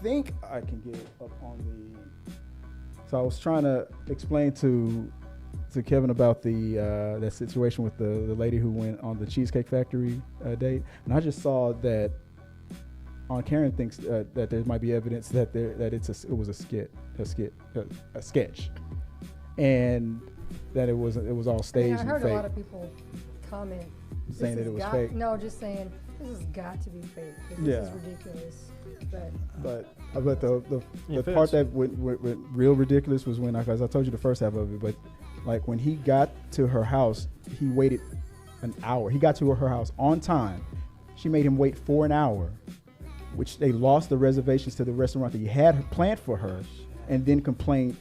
think I can get it up on the. So I was trying to explain to Kevin about the that situation with the lady who went on the Cheesecake Factory date, and I just saw that on Karen thinks that there might be evidence that it was a sketch, and that it was all staged I heard and fake. a lot of people comment saying that it was fake. No, just saying this has got to be fake. This is ridiculous. But the part that went real ridiculous was when, because I told you the first half of it, but like when he got to her house, he waited an hour. He got to her house on time. She made him wait for an hour, which they lost the reservations to the restaurant that he had planned for her, and then complained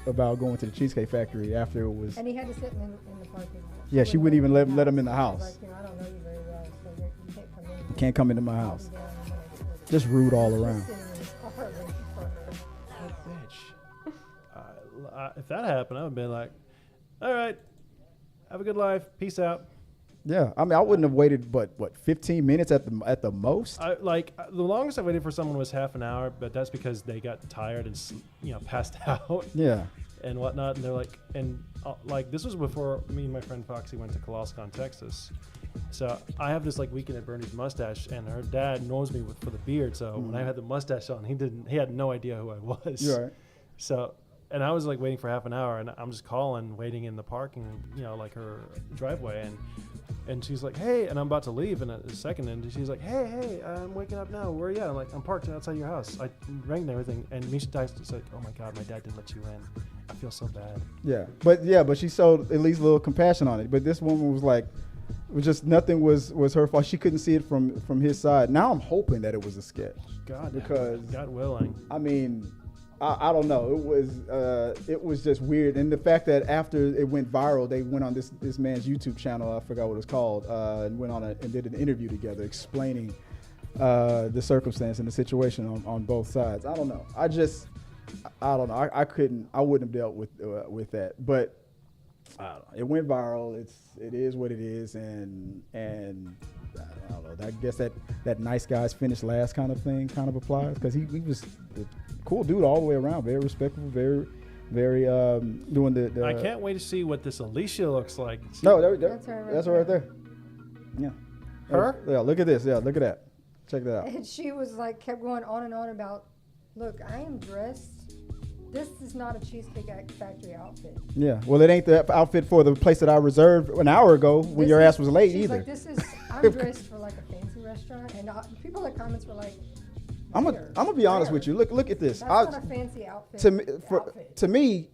about going to the Cheesecake Factory after it was. And he had to sit in the parking lot. Yeah, she wouldn't even let him in the house. Like, I don't know you very well, so you can't come in. You can't come into my house. Just rude all around. If that happened, I would have been like, all right, have a good life. Peace out. Yeah, I mean, I wouldn't have waited, but what, 15 minutes at the most? The longest I waited for someone was half an hour, but that's because they got tired and passed out. Yeah. And whatnot, and they're like, this was before me and my friend Foxy went to Coloscon, Texas. So I have this weekend at Bernie's mustache, and her dad knows me for the beard. So when I had the mustache on, he had no idea who I was. You're right. So, and I was waiting for half an hour, and I'm just waiting in the parking, her driveway, and she's like, hey, and I'm about to leave in a second, and she's like, hey, I'm waking up now. Where are you at? I'm like, I'm parked outside your house. I rang and everything, and Misha texted like, oh my God, my dad didn't let you in. I feel so bad. But she showed at least a little compassion on it. But this woman was like, it was just nothing was her fault. She couldn't see it from his side. Now I'm hoping that it was a sketch. God willing. I mean, I don't know. It was just weird, and the fact that after it went viral, they went on this man's YouTube channel. I forgot what it was called, and went on and did an interview together explaining the circumstance and the situation on both sides. I don't know. I don't know. I wouldn't have dealt with that, but I don't know. It went viral. It is what it is, and I don't know. I guess that nice guys finish last kind of thing kind of applies, because he was a cool dude all the way around, very respectful, very doing the. I can't wait to see what this Alicia looks like. No, that's her right there. Yeah. Her? Yeah. Look at this. Yeah. Look at that. Check that out. And she was kept going on and on about, look, I am dressed. This is not a Cheesecake Factory outfit. Yeah, well, it ain't the outfit for the place that I reserved an hour ago when your ass was late either. I'm dressed for a fancy restaurant, and people in the comments were like, I'm gonna be honest with you. Look at this. That's not a fancy outfit. To me,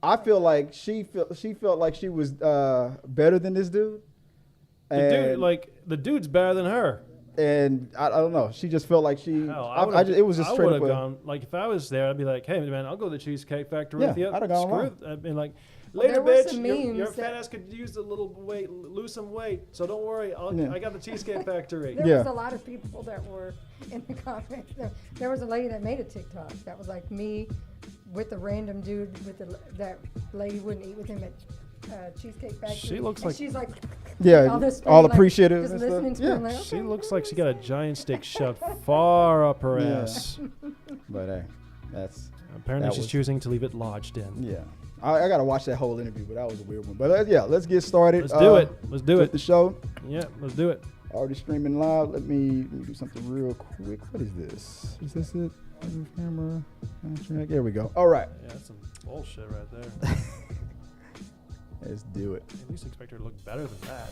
I feel like she felt like she was better than this dude. The dude's better than her. And I don't know. She just felt like she. It was just I straight would up. have gone. If I was there, I'd be like, "Hey, man, I'll go to the Cheesecake Factory with you." I'd have gone. I'd been like, "Later, bitch. Your fat ass could use a little weight, lose some weight. So don't worry. I got the Cheesecake Factory." There was a lot of people that were in the comments. There was a lady that made a TikTok that was like me with the random dude that lady wouldn't eat with him at Cheesecake Factory. She looks like she's like. Yeah, all appreciative. Just listening to him, she looks like she got a giant steak shoved far up her ass. But hey, that's apparently she's choosing to leave it lodged in. Yeah, I gotta watch that whole interview, but that was a weird one. But let's get started. Let's do it. Let's do it. The show. Yeah, let's do it. Already streaming live. Let me do something real quick. What is this? Is this it? Camera. There we go. All right. Yeah, that's some bullshit right there. Let's do it. At least expect her to look better than that.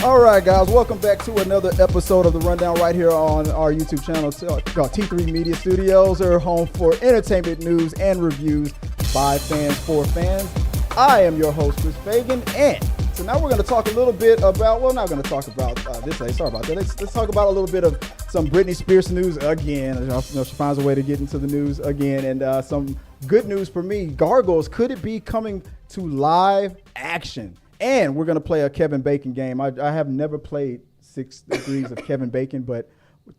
All right, guys. Welcome back to another episode of The Rundown right here on our YouTube channel called T3 Media Studios, our home for entertainment news and reviews by fans for fans. I am your host, Chris Fagan, and so now we're going to talk a little bit about, well, not going to talk about this day. Sorry about that. Let's talk about a little bit of some Britney Spears news again. She finds a way to get into the news again, and some good news for me. Gargoyles, could it be coming to live action? And we're going to play a Kevin Bacon game. I have never played 6 Degrees of Kevin Bacon, but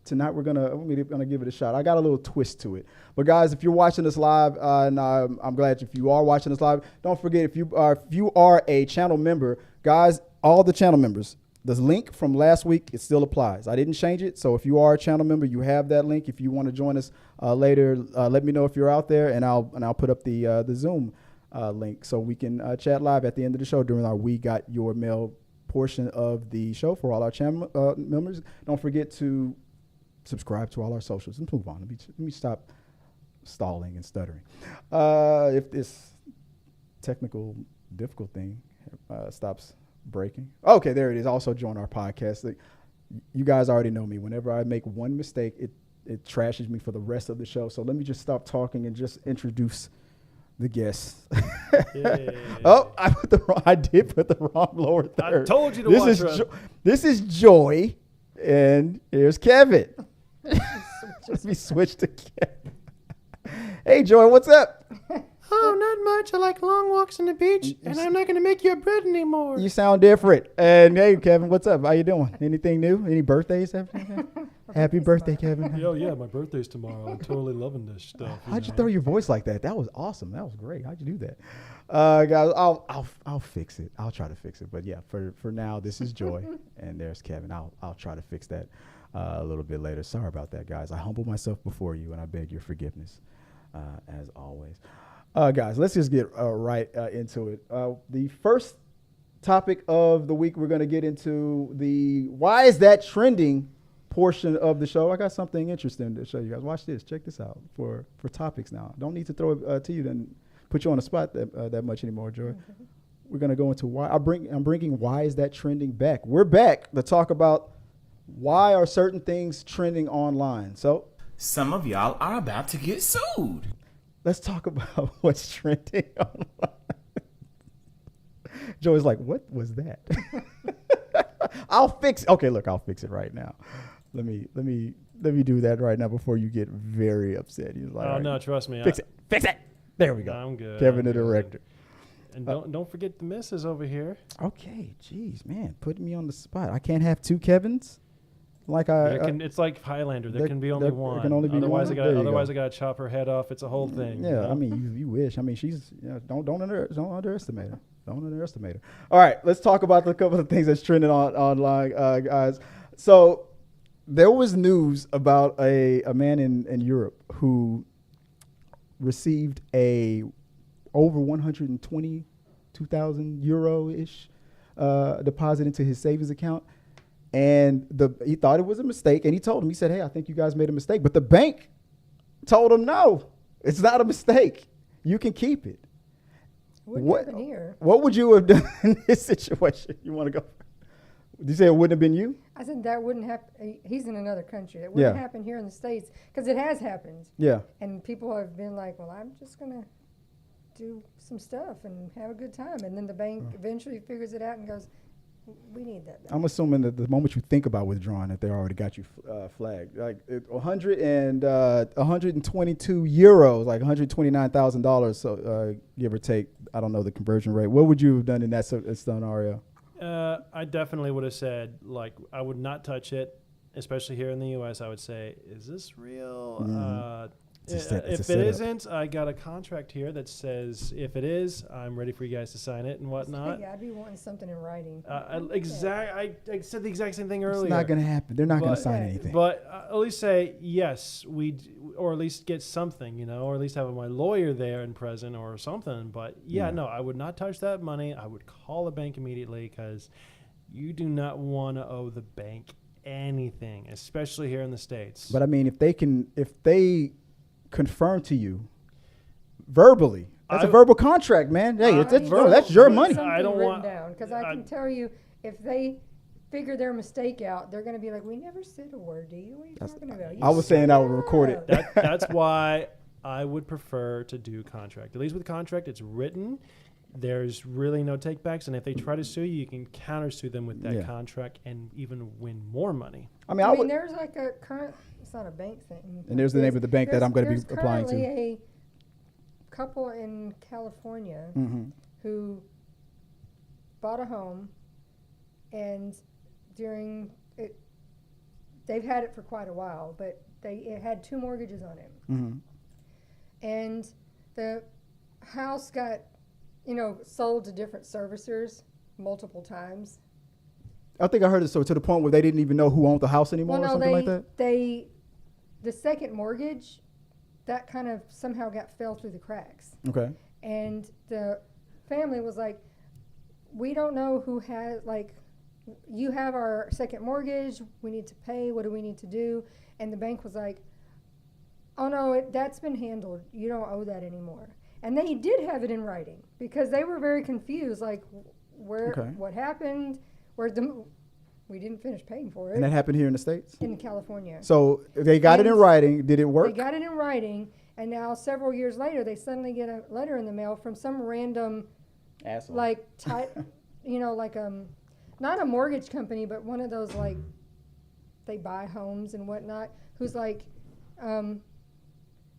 tonight we're gonna give it a shot. I got a little twist to it. But guys, if you're watching this live, and I'm glad if you are watching this live, don't forget if you are a channel member, guys, all the channel members, the link from last week, it still applies. I didn't change it. So if you are a channel member, you have that link. If you want to join us later, let me know if you're out there, and I'll put up the Zoom link so we can chat live at the end of the show during our We Got Your Mail portion of the show for all our channel members. Don't forget to subscribe to all our socials. Let's move on. Let me stop stalling and stuttering. If this technical difficult thing stops breaking. Okay, there it is. Also join our podcast. Like, you guys already know me. Whenever I make one mistake, it trashes me for the rest of the show. So let me just stop talking and just introduce the guests. Oh, I did put the wrong lower third. I told you to watch it. This is Joy, and here's Kevin. Let me switch to Kevin. Hey, Joy, what's up? Oh, not much. I like long walks on the beach, and I'm not going to make you a bread anymore. You sound different. And hey, Kevin, what's up? How you doing? Anything new? Any birthdays? Happy birthday, Kevin. Yo, yeah, my birthday's tomorrow. I'm totally loving this stuff. How'd you throw your voice like that? That was awesome. That was great. How'd you do that? Guys, I'll fix it. I'll try to fix it. But yeah, for now, this is Joy, and there's Kevin. I'll try to fix that a little bit later. Sorry about that, guys. I humble myself before you, and I beg your forgiveness, as always. Guys, let's just get right into it. The first topic of the week, we're going to get into the why is that trending portion of the show. I got something interesting to show you guys. Watch this. Check this out for topics now. Don't need to throw it to you then put you on the spot that much anymore, Joy. Mm-hmm. We're going to go into why. I'm bringing why is that trending back. We're back to talk about why are certain things trending online. So some of y'all are about to get sued. Let's talk about what's trending online. Joey's like, what was that? I'll fix it right now. Let me do that right now before you get very upset. He's like, oh, no, trust me. Fix it. There we go. I'm good. Kevin, the director. And don't forget the missus over here. Okay, jeez, man, putting me on the spot. I can't have two Kevins. It's like Highlander. There can be only one. There can only be otherwise one. I got to chop her head off. It's a whole thing. Yeah, you know? I mean, you wish. I mean, she's don't underestimate her. Don't underestimate her. All right, let's talk about a couple of things that's trending online, guys. So there was news about a man in Europe who received a over 122,000 euro-ish deposit into his savings account. And he thought it was a mistake, and he told him, he said, hey, I think you guys made a mistake. But the bank told him, no, it's not a mistake. You can keep it. What happened here? What would you have done in this situation? You want to go? Did you say it wouldn't have been you? I said that wouldn't happen. He's in another country. That wouldn't happen here in the States because it has happened. Yeah. And people have been like, well, I'm just going to do some stuff and have a good time. And then the bank eventually figures it out and goes, we need that back. I'm assuming that the moment you think about withdrawing, that they already got you flagged. Like 122 euros, like $129,000, so give or take. I don't know the conversion rate. What would you have done in that scenario? I definitely would have said, like, I would not touch it, especially here in the U.S. I would say, is this real? If it isn't, I got a contract here that says if it is, I'm ready for you guys to sign it and whatnot. Yeah, I'd be wanting something in writing. I said the exact same thing earlier. It's not going to happen. They're not going to sign anything. But at least say, yes, or at least get something, or at least have my lawyer there and present or something. But, no, I would not touch that money. I would call the bank immediately because you do not want to owe the bank anything, especially here in the States. But, I mean, if they confirm to you verbally. That's a verbal contract, man. Hey, that's your money. I don't want down because I can tell you if they figure their mistake out, they're going to be like, "We never said a word, do you? What are you talking about?" I was saying I would record it. That's why I would prefer to do contract. At least with contract, it's written. There's really no takebacks, and if they try to sue you, you can countersue them with that contract and even win more money. I mean, there's like a current. It's not a bank thing. And there's the name of the bank that I'm going to be applying to. There's currently a couple in California who bought a home, and they've had it for quite a while, but it had 2 mortgages on it. And the house got, sold to different servicers multiple times. I think I heard it so to the point where they didn't even know who owned the house anymore or something like that? The second mortgage, that kind of somehow fell through the cracks. Okay. And the family was like, we don't know who has, like, you have our second mortgage, we need to pay, what do we need to do? And the bank was like, oh no, that's been handled, you don't owe that anymore. And they did have it in writing because they were very confused, like, what happened, we didn't finish paying for it. And that happened here in the States? In California. So they got it in writing. Did it work? They got it in writing, and now several years later, they suddenly get a letter in the mail from some random asshole, like, like not a mortgage company, but one of those, like, they buy homes and whatnot, who's like,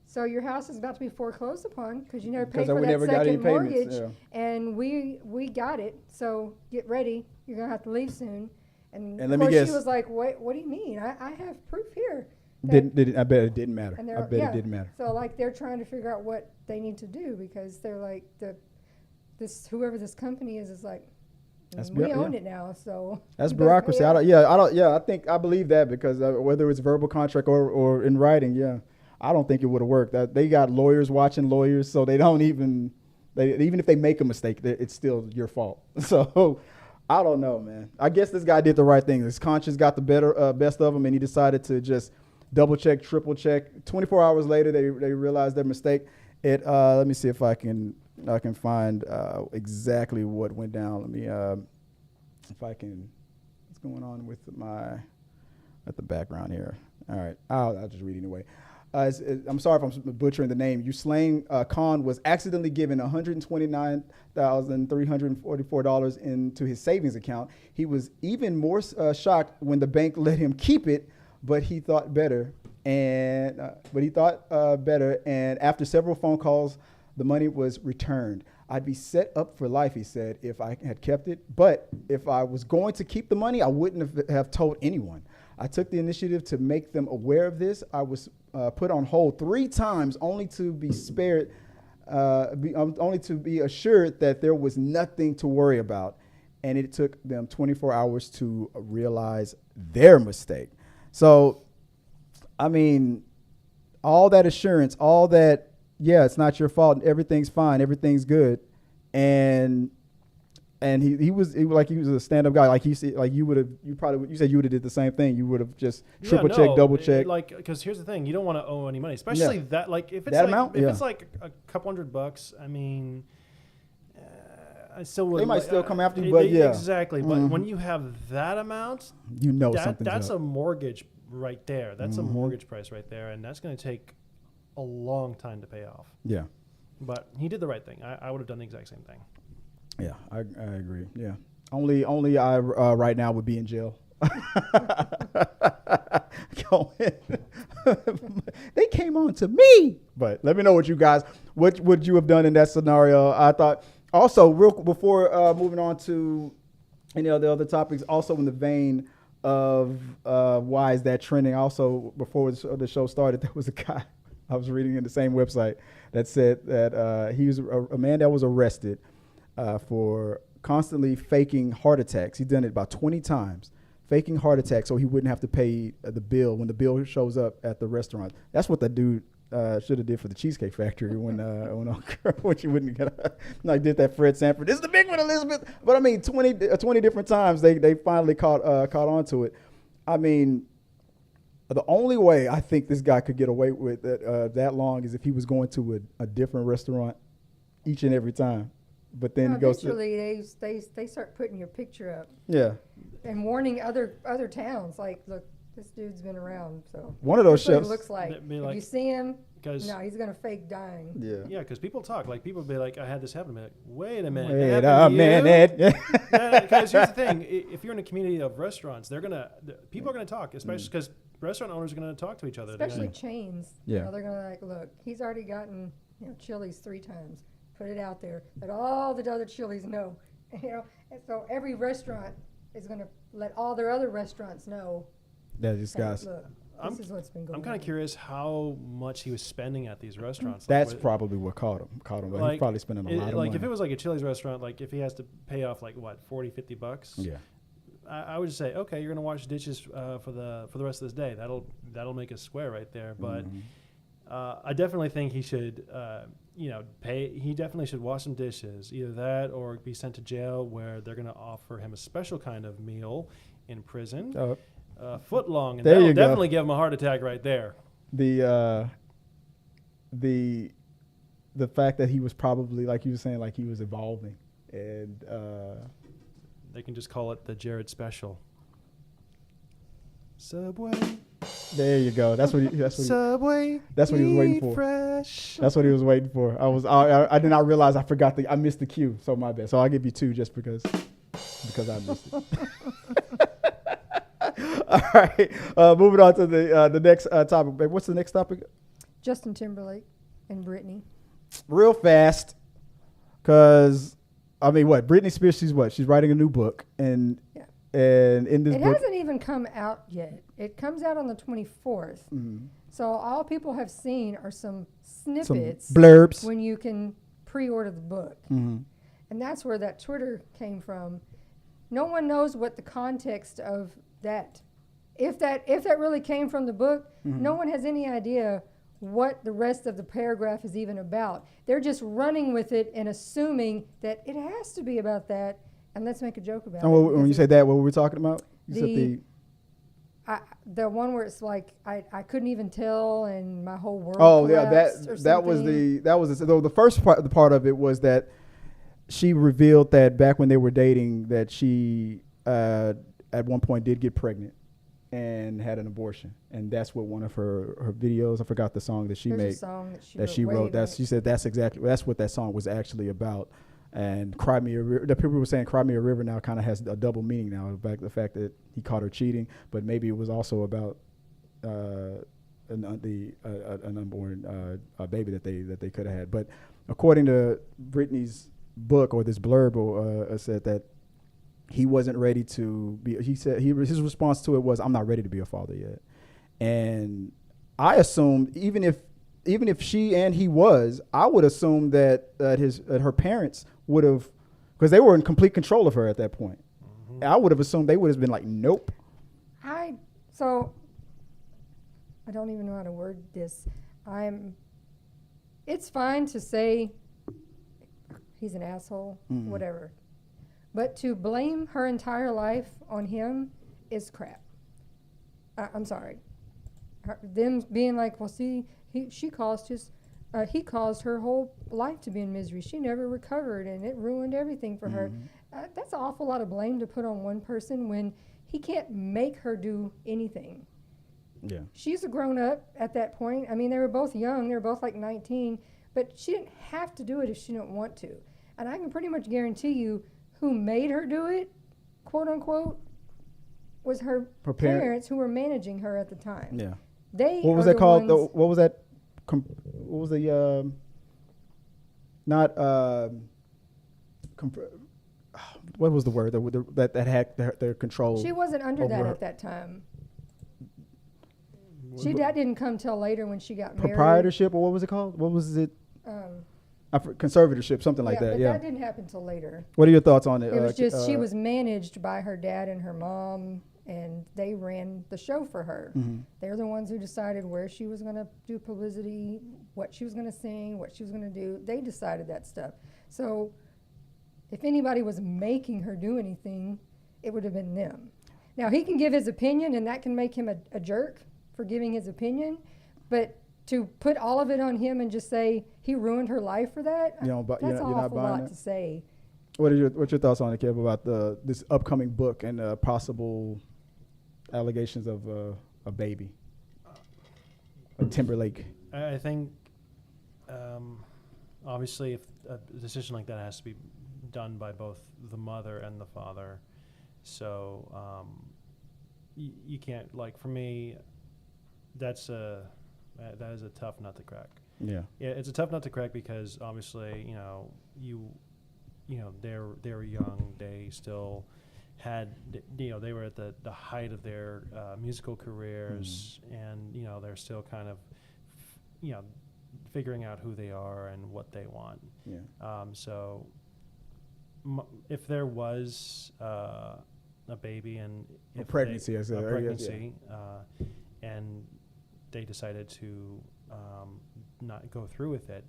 so your house is about to be foreclosed upon because you never paid for that second mortgage, and we got it, so get ready, you're going to have to leave soon. And of course she was like, what do you mean? I have proof here. I bet it didn't matter. I bet it didn't matter. So, like, they're trying to figure out what they need to do because they're like, whoever this company is like, we own it now, so. That's bureaucracy. I believe that because whether it's verbal contract or in writing, I don't think it would have worked. They got lawyers watching lawyers, so they don't even if they make a mistake, it's still your fault. So I don't know, man. I guess this guy did the right thing. His conscience got the best of him, and he decided to just double check, triple check. 24 hours later, they realized their mistake. Let me see if I can find exactly what went down. Let me if I can. What's going on with the background here? All right, I'll just read it anyway. I'm sorry if I'm butchering the name. Yuslain Khan was accidentally given $129,344 into his savings account. He was even more shocked when the bank let him keep it, but he thought better. And after several phone calls, the money was returned. I'd be set up for life, he said, if I had kept it. But if I was going to keep the money, I wouldn't have told anyone. I took the initiative to make them aware of this. I was put on hold 3 times only to be spared, only to be assured that there was nothing to worry about. And it took them 24 hours to realize their mistake. So, I mean, all that assurance, all that, it's not your fault, everything's fine, everything's good. And he was a stand-up guy. Like you said, you would have did the same thing. You would have just triple checked, double checked. Like, because here's the thing, you don't want to owe any money, especially that. Like, if it's that like amount? If it's like a couple $100, I mean, I still would. They might still come after you, but exactly. But when you have that amount, that's a mortgage right there. That's a mortgage price right there, and that's going to take a long time to pay off. Yeah. But he did the right thing. I would have done the exact same thing. Yeah, I agree. Yeah, only I right now would be in jail. They came on to me. But let me know what would you have done in that scenario. I thought also before moving on to any of the other topics, also in the vein of why is that trending. Also before the show started, there was a guy I was reading in the same website that said that he was a man that was arrested for constantly faking heart attacks. He's done it about 20 times, faking heart attacks so he wouldn't have to pay the bill when the bill shows up at the restaurant. That's what that dude should have did for the Cheesecake Factory when she wouldn't get did that Fred Sanford. This is the big one, Elizabeth. But I mean, 20 different times they finally caught on to it. I mean, the only way I think this guy could get away with it that long is if he was going to a different restaurant each and every time. But then eventually they start putting your picture up. Yeah. And warning other towns, like, look, this dude's been around. So one of those chefs looks like. If you see him, no, he's gonna fake dying. Yeah. Yeah, because people talk. Like, people be like, I had this happen. I'm like, wait a minute. Wait a minute. Because here's the thing: if you're in a community of restaurants, people are gonna talk, especially because restaurant owners are gonna talk to each other. Especially chains. Yeah. They're gonna like, look, he's already gotten Chili's 3 times. Put it out there. Let all the other Chili's know. And so every restaurant is going to let all their other restaurants know. That these guys. Look, this is what's been going on. I'm kind of curious how much he was spending at these restaurants. That's probably what caught him. He's probably spending a lot of money. Like, if it was like a Chili's restaurant, like if he has to pay off like what, $40-$50? Yeah. I would just say, okay, you're gonna wash dishes for the rest of this day. That'll make us square right there. But I definitely think he should, pay. He definitely should wash some dishes, either that or be sent to jail, where they're gonna offer him a special kind of meal in prison, foot long, and that'll definitely give him a heart attack right there. The fact that he was probably, like you were saying, like he was evolving, and they can just call it the Jared Special. Subway. There you go. That's what. Subway. That's what he was waiting for. Fresh. That's what he was waiting for. I did not realize. I forgot. I missed the cue. So my bad. So I'll give you 2 just because I missed it. All right. Moving on to the next topic. Babe, what's the next topic? Justin Timberlake and Britney. Real fast, because Britney Spears. She's writing a new book, and in this it book, hasn't even come out yet. It comes out on the 24th. Mm-hmm. So all people have seen are some snippets, some blurbs, when you can pre-order the book, mm-hmm. and that's where that Twitter came from. No one knows what the context of that. If that really came from the book, mm-hmm. no one has any idea what the rest of the paragraph is even about. They're just running with it and assuming that it has to be about that, and let's make a joke about it. When you say that, what were we talking about? The one where it's like I couldn't even tell, and my whole world. Oh yeah, that was the first part of it was that she revealed that back when they were dating, that she at one point did get pregnant and had an abortion, and that's what one of her videos. I forgot the song that she made. A song that she wrote. She said that's what that song was actually about. And Cry Me a River. The people were saying Cry Me a River now kind of has a double meaning now. The fact that he caught her cheating, but maybe it was also about an unborn baby that they could have had. But according to Britney's book, or this blurb, said that he wasn't ready to be. He said his response to it was, "I'm not ready to be a father yet." And I assumed even if she and he was, I would assume that her parents would have, because they were in complete control of her at that point. Mm-hmm. I would have assumed they would have been like, nope. So I don't even know how to word this. It's fine to say he's an asshole, mm-hmm. whatever. But to blame her entire life on him is crap. I'm sorry. Them being like, well, see, he caused her whole life to be in misery. She never recovered, and it ruined everything for her. That's an awful lot of blame to put on one person when he can't make her do anything. Yeah. She's a grown-up at that point. I mean, they were both young. They were both like 19, but she didn't have to do it if she didn't want to. And I can pretty much guarantee you who made her do it, quote unquote, was her parents who were managing her at the time. Yeah. What was that called? What was that? What was the what was the word that had their control? She wasn't under that at that time. That didn't come till later when she got married. Proprietorship, or what was it called? What was it? Conservatorship, something like that. But yeah, that didn't happen till later. What are your thoughts on it? It was just she was managed by her dad and her mom, and they ran the show for her. Mm-hmm. They're the ones who decided where she was going to do publicity, what she was going to sing, what she was going to do. They decided that stuff. So if anybody was making her do anything, it would have been them. Now, he can give his opinion, and that can make him a jerk for giving his opinion, but to put all of it on him and just say he ruined her life for that, that's an awful lot to say. What's your thoughts on it, Kev, about this upcoming book and possible allegations of a baby, a Timberlake? I think, obviously, if a decision like that has to be done by both the mother and the father, so you can't, like, for me, that is a tough nut to crack. Yeah, it's a tough nut to crack because obviously, they were young. They still had, they were at the height of their musical careers, and they're still kind of, figuring out who they are and what they want. Yeah. So if there was a baby and a pregnancy, and they decided to not go through with it.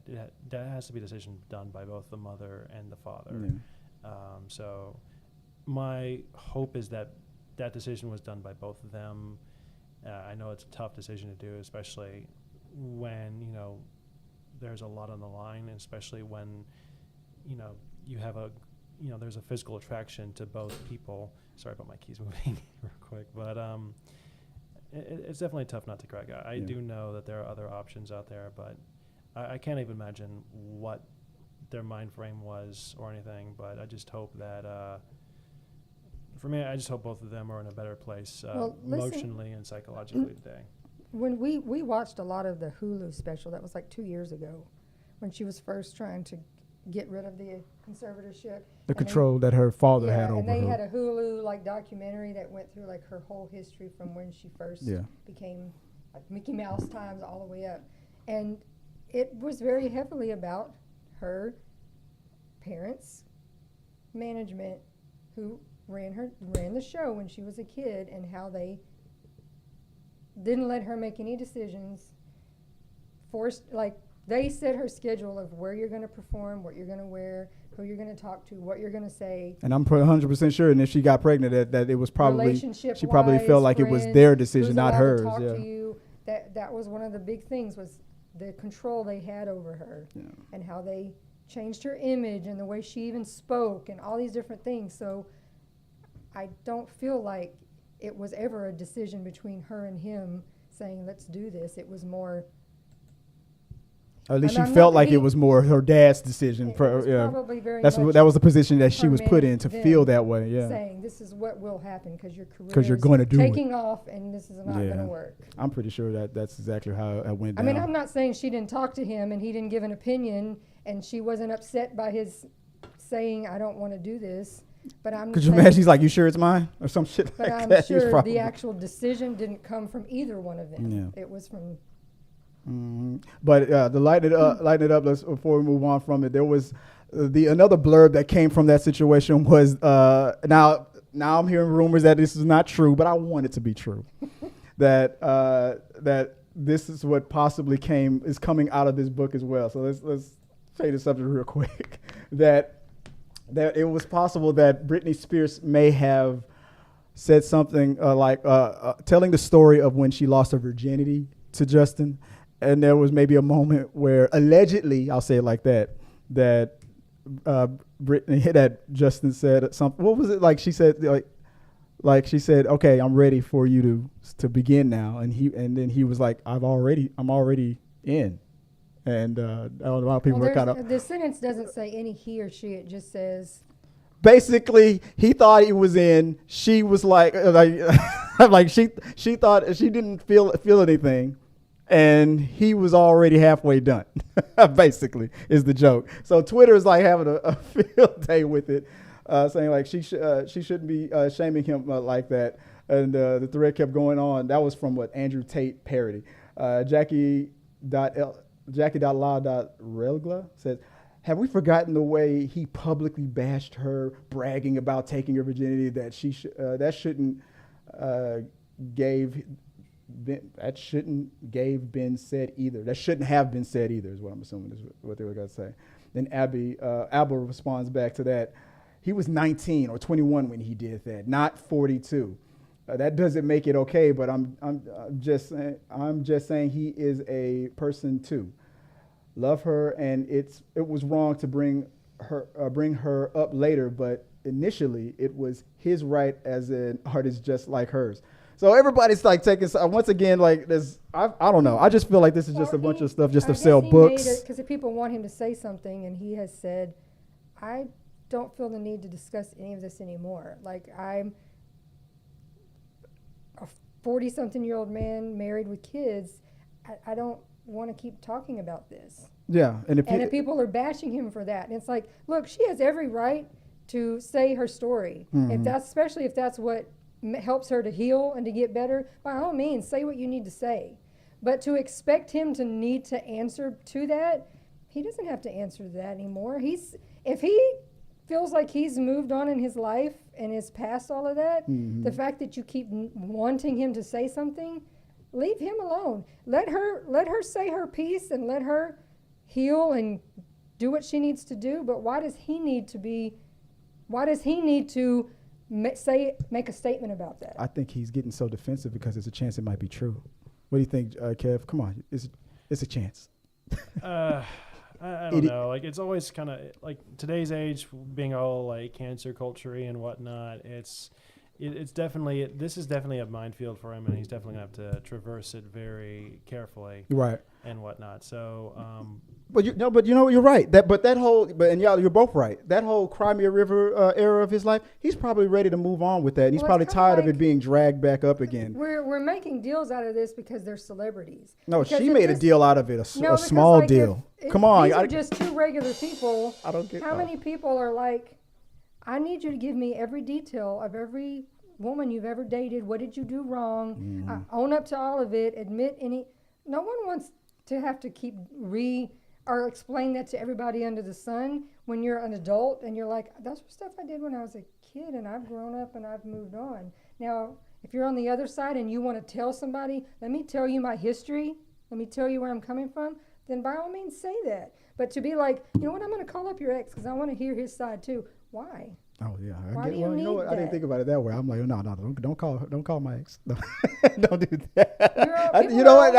That has to be a decision done by both the mother and the father. So my hope is that decision was done by both of them. I know it's a tough decision to do, especially when, there's a lot on the line, and especially when, you have there's a physical attraction to both people. Sorry about my keys moving real quick, but it's definitely tough not to crack. I do know that there are other options out there, but I can't even imagine what their mind frame was or anything, but I just hope that, for me, I just hope both of them are in a better place emotionally and psychologically today. When we watched a lot of the Hulu special, that was like 2 years ago, when she was first trying to get rid of the conservatorship. The control that her father had over her. And they had a Hulu documentary that went through her whole history from when she first became Mickey Mouse times all the way up. And it was very heavily about her parents, management, who ran the show when she was a kid, and how they didn't let her make any decisions, they set her schedule of where you're going to perform, what you're going to wear, who you're going to talk to, what you're going to say. And I'm 100% sure, and if she got pregnant, that it was probably, she probably felt like friends, it was their decision, not hers. Talk to you. That was one of the big things, was the control they had over her, and how they changed her image and the way she even spoke and all these different things. So I don't feel like it was ever a decision between her and him saying, let's do this. It was more... At least she felt like it was more her dad's decision. Probably very that was the position that she was put in, to feel that way. Yeah, saying this is what will happen because your career you're going to do taking off, and this is not going to work. I'm pretty sure that's exactly how it went down. I mean, I'm not saying she didn't talk to him and he didn't give an opinion, and she wasn't upset by his saying, "I don't want to do this." But could you imagine? He's like, "You sure it's mine?" or some shit like that. But I'm sure the actual decision didn't come from either one of them. Yeah. It was from. Mm-hmm. But to lighten it up, before we move on from it, there was another blurb that came from that situation was now I'm hearing rumors that this is not true, but I want it to be true. that this is what possibly is coming out of this book as well. So let's say the subject real quick. that it was possible that Britney Spears may have said something telling the story of when she lost her virginity to Justin. And there was maybe a moment where allegedly, I'll say it like that Britney, that Justin said something. What was it like? She said like she said, "Okay, I'm ready for you to begin now." And then he was like, I'm already in. And a lot of people were kind of. The sentence doesn't say any he or she. It just says. Basically, he thought he was in. She was like she thought she didn't feel anything. And he was already halfway done, basically, is the joke. So Twitter is like having a field day with it, saying like she shouldn't be shaming him like that. And the thread kept going on. That was from what Andrew Tate parody. Jackie.la.relgla says, "Have we forgotten the way he publicly bashed her, bragging about taking her virginity? That that shouldn't been said either. That shouldn't have been said either," is what I'm assuming is what they were going to say. Then Abel responds back to that. He was 19 or 21 when he did that, not 42. That doesn't make it okay, but I'm just saying he is a person too. Love her, and it was wrong to bring her up later, but initially it was his right as an artist just like hers. So everybody's like taking, once again, like this, I don't know. I just feel like this is just a bunch of stuff just to sell books. Because if people want him to say something, and he has said, I don't feel the need to discuss any of this anymore. Like, I'm a 40-something-year-old man married with kids. I don't want to keep talking about this. Yeah. And if people are bashing him for that. And it's like, look, she has every right to say her story. Mm-hmm. Especially if that's what helps her to heal and to get better, by all means, say what you need to say. But to expect him to need to answer to that, he doesn't have to answer to that anymore. If he feels like he's moved on in his life and is past all of that, the fact that you keep wanting him to say something, leave him alone. Let her say her piece and let her heal and do what she needs to do. But why does he need to make a statement about that? I think he's getting so defensive because there's a chance it might be true. What do you think, Kev? Come on, it's a chance. I don't know. Like, it's always kind of like today's age, being all like cancer culture-y and whatnot. It's definitely, this is definitely a minefield for him, and he's definitely gonna have to traverse it very carefully, right, and whatnot. So, but you're right. You're both right. That whole Crimea River era of his life, he's probably ready to move on with that. And he's probably tired of it being dragged back up again. We're making deals out of this because they're celebrities. No, she made a deal out of it, a small deal. Come on, these are just two regular people. I don't get how many people are like, I need you to give me every detail of every woman you've ever dated. What did you do wrong? Own up to all of it. Admit any. No one wants to have to keep or explain that to everybody under the sun when you're an adult and you're like, that's stuff I did when I was a kid and I've grown up and I've moved on. Now, if you're on the other side and you want to tell somebody, let me tell you my history, let me tell you where I'm coming from, then by all means say that. But to be like, you know what, I'm going to call up your ex because I want to hear his side too. Why? Oh yeah. Why do you need that? I didn't think about it that way. I'm like, no, don't call my ex. No. Don't do that. You know what?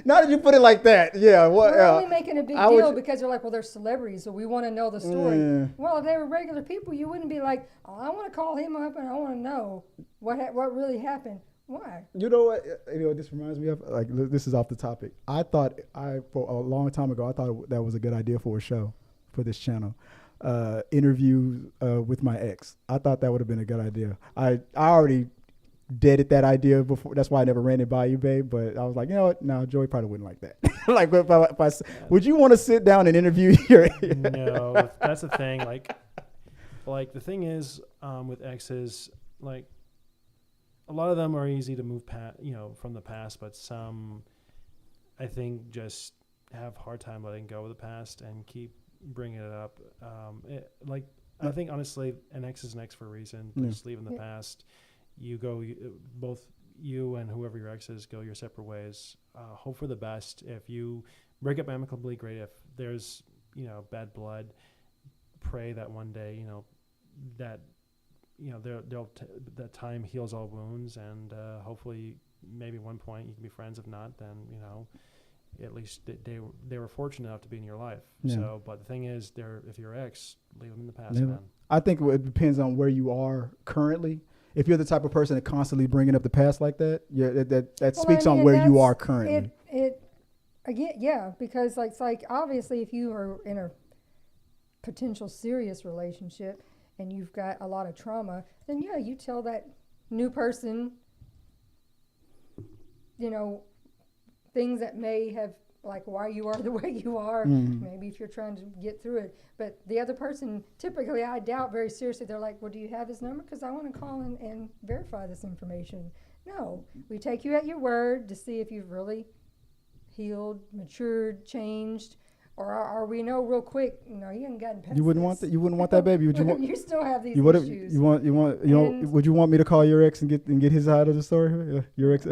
Now that you put it like that, yeah. We're only making a big deal because they're like, well, they're celebrities, so we want to know the story. Well, if they were regular people, you wouldn't be like, oh, I want to call him up and I want to know what really happened. Why? You know what? This reminds me of, like, this is off the topic. For a long time ago, I thought that was a good idea for a show for this channel. Interview with my ex. I thought that would have been a good idea. I already deaded that idea before. That's why I never ran it by you, babe. But I was like, you know what? No, Joey probably wouldn't like that. Like, would you want to sit down and interview your? No, that's the thing. Like the thing is, with exes, like a lot of them are easy to move past, from the past, but some, I think, just have a hard time letting go of the past and keep bringing it up. I think honestly, an ex is an ex for a reason. Just leave in the past. Both you and whoever your ex is go your separate ways. Hope for the best. If you break up amicably, great. If there's bad blood, pray that one day that that time heals all wounds, and hopefully maybe one point you can be friends. If not, then at least they were fortunate enough to be in your life. Yeah. So, but the thing is, if you're ex, leave them in the past, man. I think it depends on where you are currently. If you're the type of person that constantly bringing up the past like that, that speaks on where you are currently. Because it's like obviously if you are in a potential serious relationship and you've got a lot of trauma, then you tell that new person, things that may have, like, why you are the way you are, maybe if you're trying to get through it. But the other person, typically, I doubt very seriously, they're like, well, do you have his number? Because I want to call and verify this information. No, we take you at your word to see if you've really healed, matured, changed, or we know real quick, you haven't gotten past. You wouldn't want that. You wouldn't want that, baby. Would you want? You still have these issues. Would you want me to call your ex and get his side of the story? Yeah, your ex.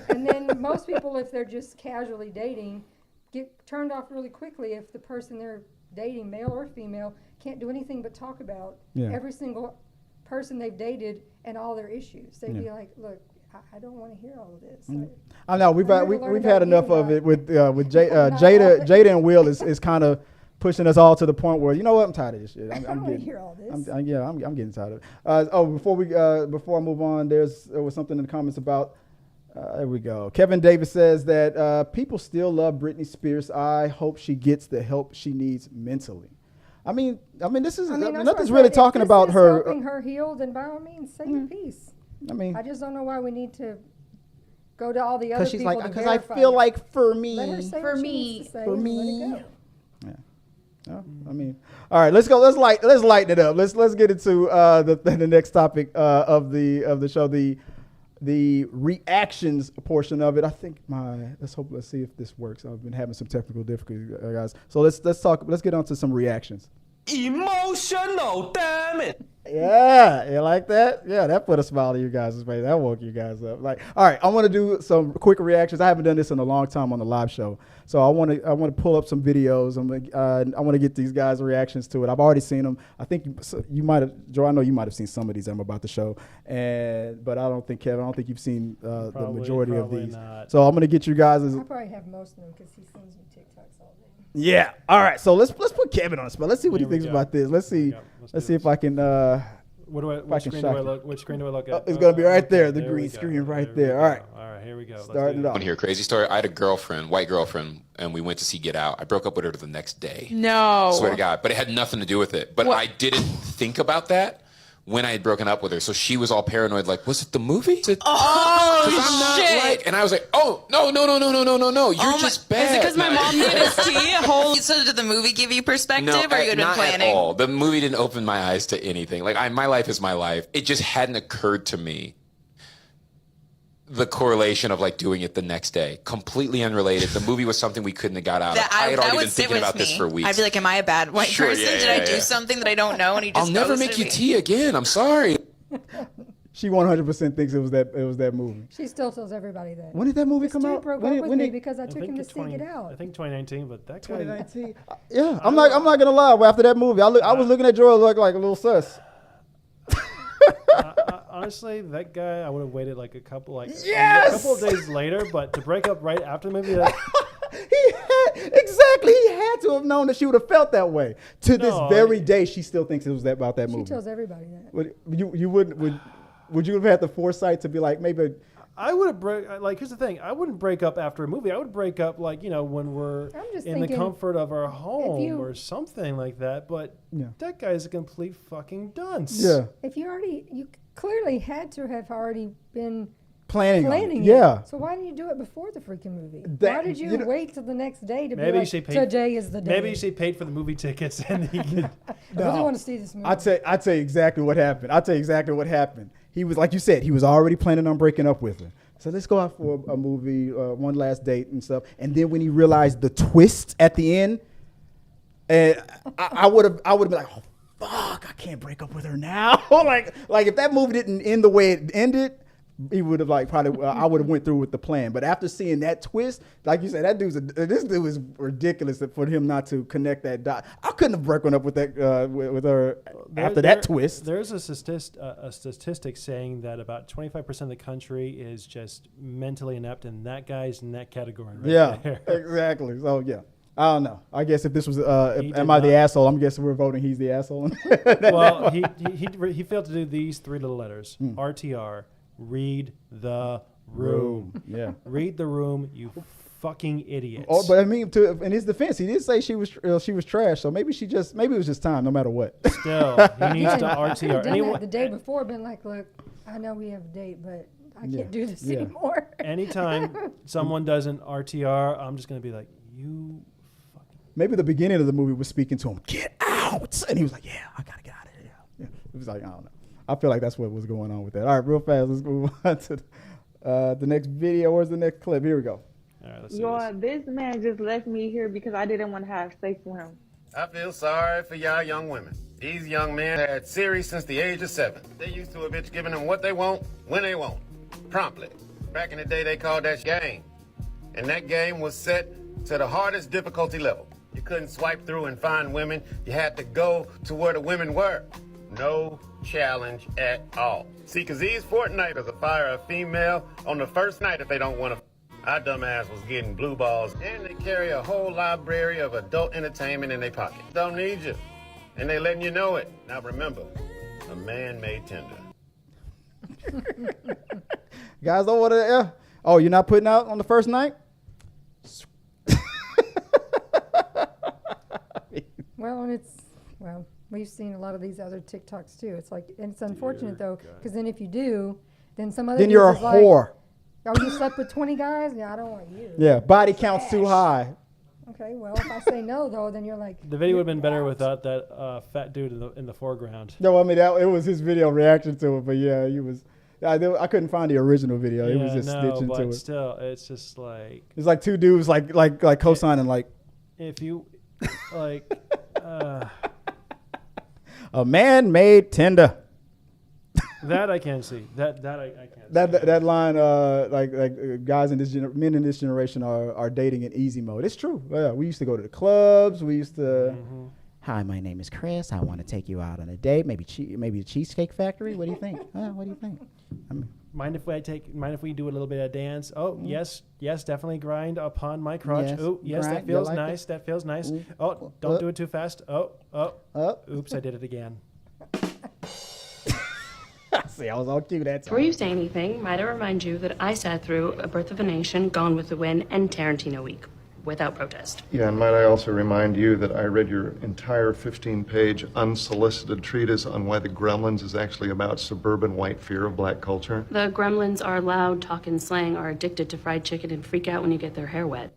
And then most people, if they're just casually dating, get turned off really quickly if the person they're dating, male or female, can't do anything but talk about every single person they've dated and all their issues. They'd be like, look, I don't want to hear all of this. I know we've had enough of it with Jada and Will is kind of pushing us all to the point where, you know what, I'm tired of this shit. I don't want to hear all this. I'm getting tired of it. Before I move on, there was something in the comments about. There we go. Kevin Davis says that people still love Britney Spears. I hope she gets the help she needs mentally. I mean, this is nothing's really talking about her. Helping her heal, then by all means, say your piece. I just don't know why we need to go to all the other people to verify. Because I feel like for me. Let her say what she needs to say and let it go. Yeah. All right. Let's go. Let's lighten it up. Let's get into the next topic of the show. The reactions portion of it. I think let's see if this works. I've been having some technical difficulties, guys. So let's get on to some reactions. Emotional, damn it. Yeah, you like that? Yeah, that put a smile on you guys' face. That woke you guys up. Like, all right, I want to do some quick reactions. I haven't done this in a long time on the live show, so I want to pull up some videos. I want to get these guys' reactions to it. I've already seen them. I think you might have, Joe. I know you might have seen some of these. I'm about to show, but I don't think Kevin. I don't think you've seen the majority of these. Not. So I'm gonna get you guys. I probably have most of them because he sends me TikToks all day. Yeah. All right. So let's put Kevin on the spot. Let's see what he thinks about this. Let's see. Let's see if I can. Which screen do I look at? It's gonna be right there. The green screen right there. All right. All right. Here we go. Starting it off. I want to hear a crazy story. I had a girlfriend, white girlfriend, and we went to see Get Out. I broke up with her the next day. No. Swear to God. But it had nothing to do with it. But I didn't think about that when I had broken up with her. So she was all paranoid, like, was it the movie? Oh, shit. Like, and I was like, oh, no. You're just bad. Is it because my mom made us tea? So did the movie give you perspective, or you had been planning? Not at all. The movie didn't open my eyes to anything. Like, my life is my life. It just hadn't occurred to me. The correlation of like doing it the next day, completely unrelated. The movie was something we couldn't have got out of. I had already been thinking about this for weeks. I'd be like, am I a bad white person? Did I do something that I don't know? And he just I'll never make you tea again. I'm sorry. She 100% thinks it was that movie. She still tells everybody that. When did that movie come out? Broke up with me because I took him to see Get Out. I think 2019, but that guy. 2019. Yeah, I'm not gonna lie. After that movie, I was looking at Joel like a little sus. Honestly, that guy, I would have waited like a couple of days later, but to break up right after the movie, he had to have known that she would have felt that way. To this very day, she still thinks it was about that movie. She tells everybody that. Would you have had the foresight to be like, maybe? I would have here's the thing. I wouldn't break up after a movie. I would break up when we're in the comfort of our home or something like that. But that guy's a complete fucking dunce. Yeah. If you clearly had to have already been planning it. Yeah. So why didn't you do it before the freaking movie? Why did you wait till the next day to be like, today is the day? Maybe she paid for the movie tickets and he could. I really want to see this movie. I'd tell you exactly what happened. He was, like you said, he was already planning on breaking up with her. So let's go out for a movie, one last date and stuff. And then when he realized the twist at the end, and I would have been like, oh, fuck, I can't break up with her now. like if that movie didn't end the way it ended, he would have I would have went through with the plan. But after seeing that twist, like you said, this dude is ridiculous for him not to connect that dot. I couldn't have broken up with that with her after that twist. There's a statistic saying that about 25% of the country is just mentally inept, and that guy's in that category. Right there. Exactly. So yeah. I don't know. I guess if this was, am I the asshole? I'm guessing we're voting he's the asshole. Well, he failed to do these three little letters. RTR. Read the room. Yeah. Read the room, you fucking idiots. Oh, but I mean, in his defense, he did say she was trash. So maybe it was just time, no matter what. Still, he needs to RTR. Done that the day before, been like, look, I know we have a date, but I can't do this anymore. Anytime someone does an RTR, I'm just gonna be like, you. Maybe the beginning of the movie was speaking to him, get out, and he was like, yeah, I gotta get out of here. Yeah. It was like, I don't know. I feel like that's what was going on with that. All right, real fast, let's move on to the next video. Where's the next clip? Here we go. All right, let's see this man just left me here because I didn't want to have sex with him. I feel sorry for y'all young women. These young men had series since the age of 7. They used to a bitch giving them what they want, when they want, promptly. Back in the day, they called that game. And that game was set to the hardest difficulty level. You couldn't swipe through and find women. You had to go to where the women were. No challenge at all. See, because these Fortniters will fire a female on the first night if they don't want to. Our dumbass was getting blue balls, and they carry a whole library of adult entertainment in their pocket. Don't need you. And they letting you know it. Now remember, a man made Tinder. Guys don't want to, oh, you're not putting out on the first night? We've seen a lot of these other TikToks too. It's like, and it's unfortunate though, because then if you do, then some other then you're a whore. Like, oh, you slept with 20 guys? Yeah, I don't want you. Yeah, body count's too high. Okay, well, if I say no though, then you're like. The video would have been better without that fat dude in the foreground. No, I mean it was his video reaction to it, but yeah, he was. I couldn't find the original video. It was just stitching to it. Still, it's just like it's like two dudes like co-signing like. If you like. A man-made Tinder. That I can see. That I can't. That line, guys in men in this generation are dating in easy mode. It's true. Yeah, we used to go to the clubs. We used to. Hi, my name is Chris. I want to take you out on a date. Maybe the Cheesecake Factory. What do you think? What do you think? Mind if we do a little bit of dance? Oh, yes, definitely grind upon my crotch. Yes, oh, yes, grind. that feels You like nice. it? That feels nice. Oh, don't do it too fast. Oops, I did it again. See, I was all cute that time. Before you say anything, might I remind you that I sat through A Birth of a Nation, Gone with the Wind, and Tarantino Week without protest. Yeah, and might I also remind you that I read your entire 15-page unsolicited treatise on why the Gremlins is actually about suburban white fear of black culture. The Gremlins are loud, talking slang, are addicted to fried chicken, and freak out when you get their hair wet.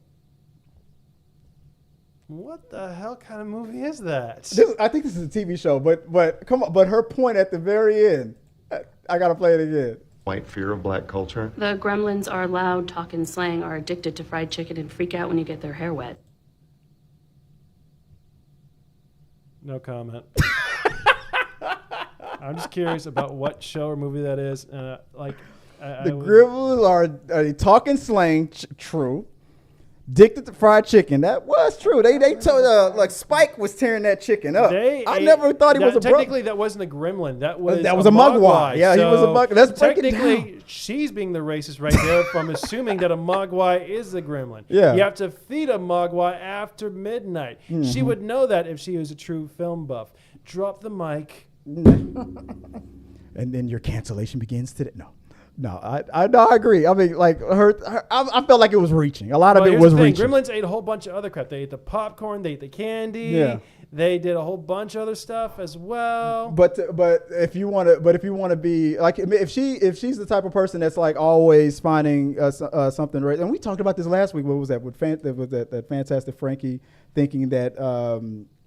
What the hell kind of movie is that? I think this is a TV show, but come on, but her point at the very end, I gotta play it again. White fear of black culture. The Gremlins are loud, talking slang, are addicted to fried chicken, and freak out when you get their hair wet. No comment. I'm just curious about what show or movie that is. The Gremlins are talking slang, true. Addicted to fried chicken. That was true. They told like Spike was tearing that chicken up. I never thought he was a technically that wasn't a gremlin. That was a mogwai. Yeah, he was a mogwai. Let's break it down. Technically, she's being the racist right there from assuming that a mogwai is a gremlin. Yeah. You have to feed a mogwai after midnight. Mm-hmm. She would know that if she was a true film buff. Drop the mic. And then your cancellation begins today. No, I agree. I mean, like I felt like it was reaching. A lot of it was reaching. Gremlins ate a whole bunch of other crap. They ate the popcorn. They ate the candy. Yeah. They did a whole bunch of other stuff as well. But if you want to be like, if she's the type of person that's like always finding something right, and we talked about this last week. What was that? That Fantastic Frankie thinking that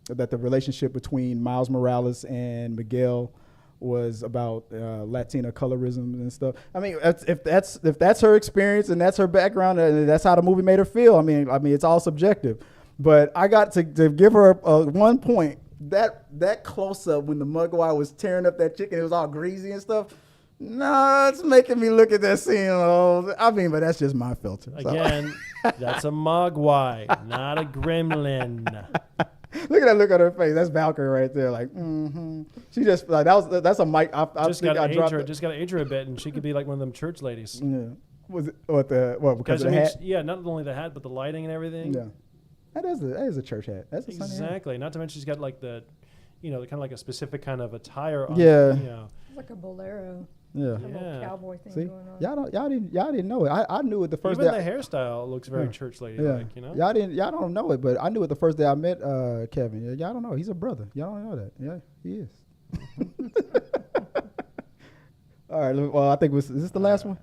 that the relationship between Miles Morales and Miguel was about Latina colorism and stuff. I mean, if that's her experience and that's her background and that's how the movie made her feel. I mean, it's all subjective. But I got to give her 1 point. That close up when the Mogwai was tearing up that chicken, it was all greasy and stuff. No, it's making me look at that scene. But that's just my filter. Again, that's a Mogwai, not a gremlin. Look at that look on her face. That's Valkyrie right there. Like, She just like that's a mic. Just got to age her a bit, and she could be like one of them church ladies. Yeah. Was it because of the hat? Yeah, not only the hat, but the lighting and everything. Yeah. That is a church hat. That's exactly. Not to mention she's got like the, kind of like a specific kind of attire. On, yeah. It's like a bolero. Yeah. Little cowboy thing See? going on. Y'all didn't know it. I knew it the first day. Even the hairstyle looks very church lady like, Y'all don't know it, but I knew it the first day I met Kevin. Y'all don't know. He's a brother. Y'all don't know that. Yeah, he is. All right. Well, I think is this the last one?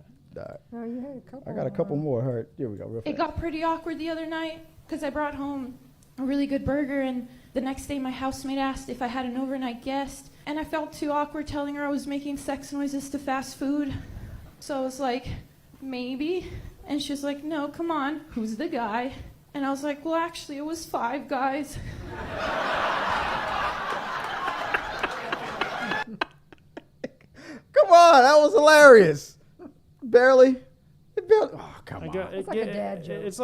No, you had a couple. I got a couple more. All right. Here we go. Real fast. It got pretty awkward the other night because I brought home a really good burger, and the next day my housemate asked if I had an overnight guest, and I felt too awkward telling her I was making sex noises to fast food. So I was like, maybe. And she was like, no, come on, who's the guy? And I was like, well, actually, it was 5 guys. Come on, that was hilarious. Barely. Oh, come on. It's like a dad joke. It's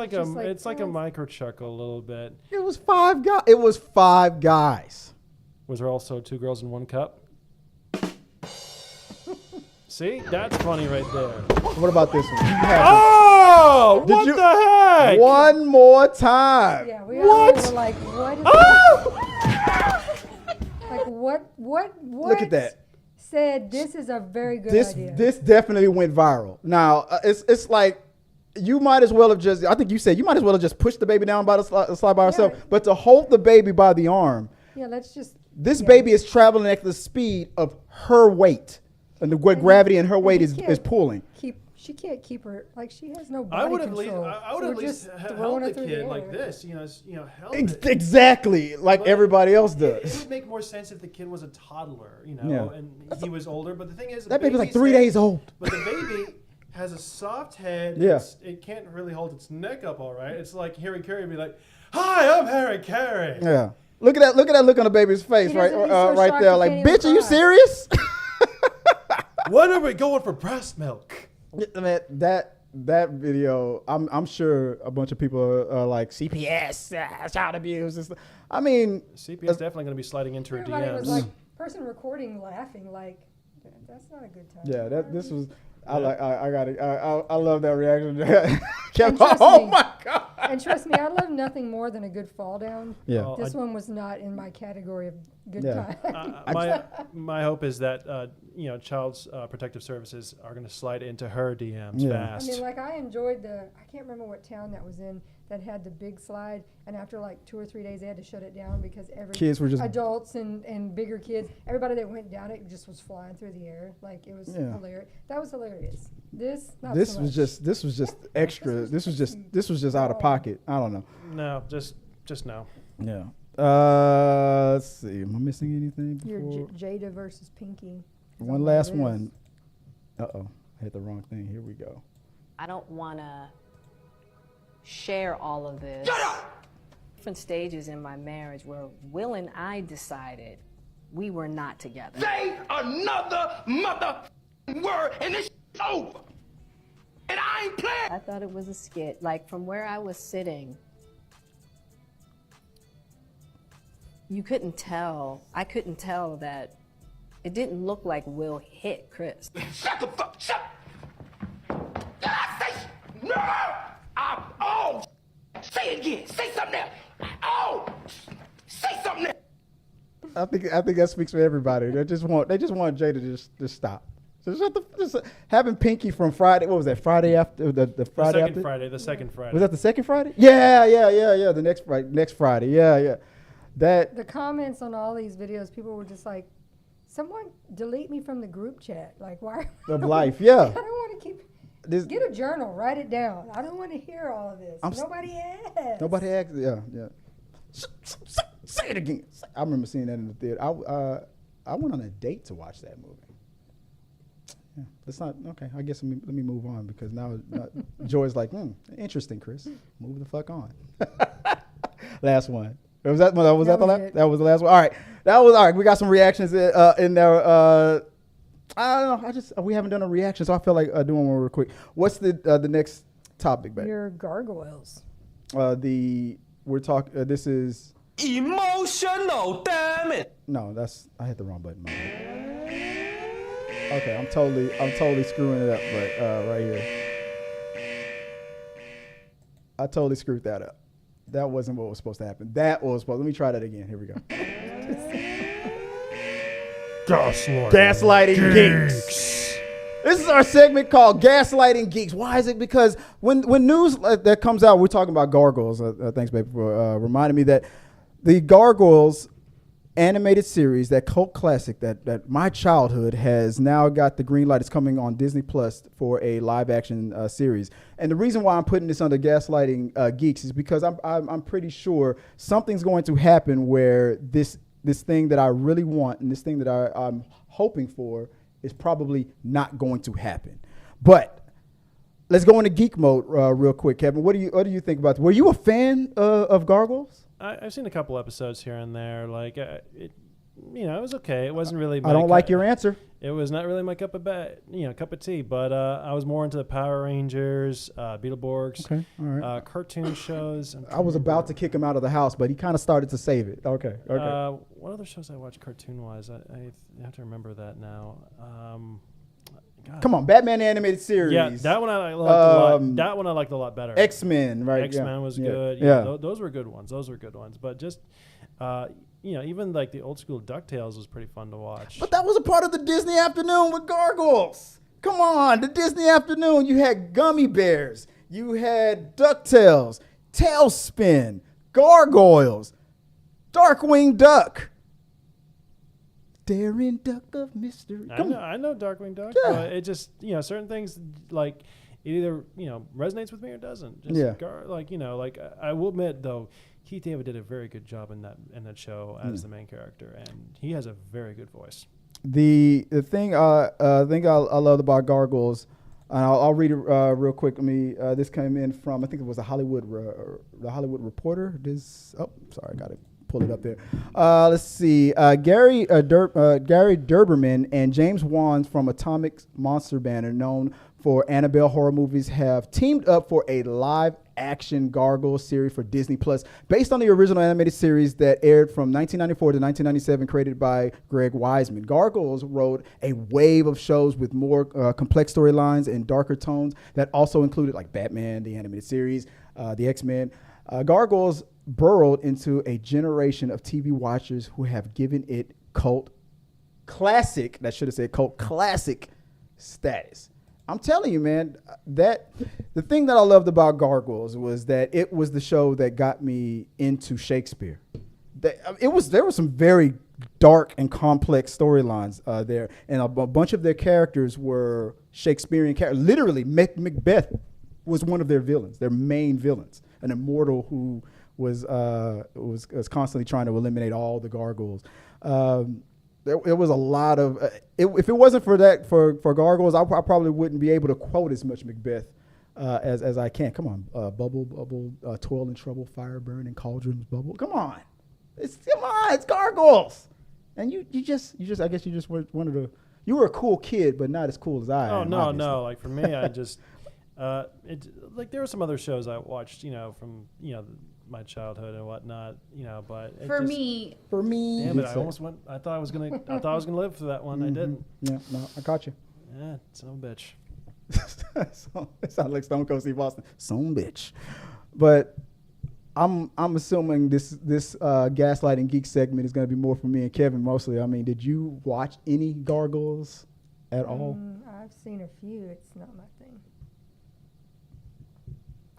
like a micro chuckle a little bit. It was 5 guys. It was 5 guys. Was there also 2 girls in 1 cup? See, that's funny right there. What about this one? What the heck? One more time. Yeah, we all were like, what is that? Like, what? Look at that. Said this is a very good idea. This definitely went viral. Now, it's like you might as well have just, I think you said you might as well have just pushed the baby down by the slide by herself, but to hold the baby by the arm. Yeah, let's just. This baby is traveling at the speed of her weight. And the gravity and her weight is pulling. She can't keep her, like she has no body I would control. at least held the kid like this, held it. Exactly, like everybody else does. It would make more sense if the kid was a toddler, and he was older. But the thing is, that baby's like 3 days old. But the baby has a soft head. Yeah. It can't really hold its neck up all right. It's like Harry Carey would be like, "Hi, I'm Harry Carey." Yeah. Look at that look on the baby's face right there. Like, bitch, are you serious? When are we going for breast milk? Man, that video, I'm sure a bunch of people are like, CPS, child abuse. I mean, CPS definitely going to be sliding into her everybody DMs. was like, person recording laughing like, that's not a good time. Yeah, this was. I love that reaction. My God. And trust me, I love nothing more than a good fall down. Yeah. This one was not in my category of good time. My hope is that Child Protective Services are going to slide into her DMs fast. I mean, like, I enjoyed I can't remember what town that was in that had the big slide, and after like 2 or 3 days they had to shut it down because kids were just adults and bigger kids, everybody that went down it just was flying through the air. Like, it was hilarious. That was hilarious. This was just extra. This was just out of pocket. I don't know. No, just no. Yeah. Let's see. Am I missing anything? You're Jada versus Pinky. One last one. Uh-oh. I hit the wrong thing. Here we go. I don't want to share all of this. Different stages in my marriage where Will and I decided we were not together. Say another mother word and it's over. And I ain't playing. I thought it was a skit. Like, from where I was sitting, you couldn't tell. I couldn't tell that it didn't look like Will hit Chris. Shut the fuck, shut. Did I say no? Say it again. Say something else. Oh, say something else. I think that speaks for everybody. They just want Jay to just stop. So just having Pinky from Friday. What was that? Friday after the Friday after? The second Friday. Was that the second Friday? Yeah. The next Friday. Yeah. The comments on all these videos, people were just like, someone delete me from the group chat. Like, why? Of life, yeah. I don't want to keep. Get a journal, write it down. I don't want to hear all of this. Nobody asked. Nobody asked. Yeah. Say it again. I remember seeing that in the theater. I went on a date to watch that movie. Yeah, that's not okay. I guess let me move on because now Joy's like, interesting, Chris. Move the fuck on. Last one. Was that the last? That was the last one. All right. All right. We got some reactions in there. I don't know. We haven't done a reaction, so I feel like doing one real quick. What's the next topic, babe? Your gargoyles. We're talking. This is emotional. Damn it! No, I hit the wrong button. Okay, I'm totally screwing it up, but right here, I totally screwed that up. That wasn't what was supposed to happen. Let me try that again. Here we go. Gaslighting Geeks. This is our segment called Gaslighting Geeks. Why is it? Because when news that comes out, we're talking about Gargoyles. Thanks, baby, for reminding me that the Gargoyles animated series, that cult classic that my childhood, has now got the green light. It's coming on Disney Plus for a live action series. And the reason why I'm putting this under Gaslighting Geeks is because I'm pretty sure something's going to happen where this thing that I really want and this thing that I'm hoping for is probably not going to happen. But let's go into geek mode real quick, Kevin. What do you think about this? Were you a fan of Gargoyles? I've seen a couple episodes here and there. Like, it was okay. It wasn't really. I don't like your answer. It was not really my cup of tea. But I was more into the Power Rangers, Beetleborgs, okay, all right. Cartoon shows. I was about to kick him out of the house, but he kind of started to save it. Okay. What other shows I watched cartoon-wise? I have to remember that now. God. Come on, Batman animated series. Yeah, that one I liked a lot. That one I liked a lot better. X-Men, right? X-Men was good. Yeah. Those were good ones. But just, even like the old school DuckTales was pretty fun to watch. But that was a part of the Disney afternoon with Gargoyles. Come on, the Disney afternoon. You had Gummy Bears. You had DuckTales, Tailspin, Gargoyles, Darkwing Duck. Daring Duck of Mystery. I know Darkwing Duck. Yeah. It just, certain things, like, it either, resonates with me or doesn't. Just I will admit, though, Keith David did a very good job in that show as the main character, and he has a very good voice. The thing I loved about Gargoyles, and I'll read it real quick. This came in from, I think it was the Hollywood Reporter. I got it pull it up there. Let's see. Gary Derberman and James Wan from Atomic Monster Band, known for Annabelle horror movies, have teamed up for a live-action Gargoyles series for Disney Plus, based on the original animated series that aired from 1994 to 1997, created by Greg Wiseman. Gargoyles wrote a wave of shows with more complex storylines and darker tones that also included like Batman, the animated series, the X-Men. Gargoyles burrowed into a generation of TV watchers who have given it cult classic status. I'm telling you, man, that the thing that I loved about Gargoyles was that it was the show that got me into Shakespeare. There were some very dark and complex storylines there, and a bunch of their characters were Shakespearean characters. Literally, Macbeth was one of their villains, their main villains, an immortal who was constantly trying to eliminate all the gargoyles. There was a lot of if it wasn't for Gargoyles, I probably wouldn't be able to quote as much Macbeth as I can. Come on, bubble, toil and trouble, fire burn and cauldrons bubble. Come on, it's Gargoyles. And you just I guess you just wanted to. You were a cool kid, but not as cool as I am. No. Obviously. Like for me, I just like there were some other shows I watched, from my childhood and whatnot, but for me, damn it, I thought I was gonna live for that one. I didn't. Yeah, no, I caught you. Yeah, son of a bitch. It sounds like Stone Cold Steve Austin. Son bitch. But I'm assuming this Gaslighting Geek segment is going to be more for me and Kevin mostly. I mean, did you watch any Gargoyles at all? I've seen a few. It's not my thing.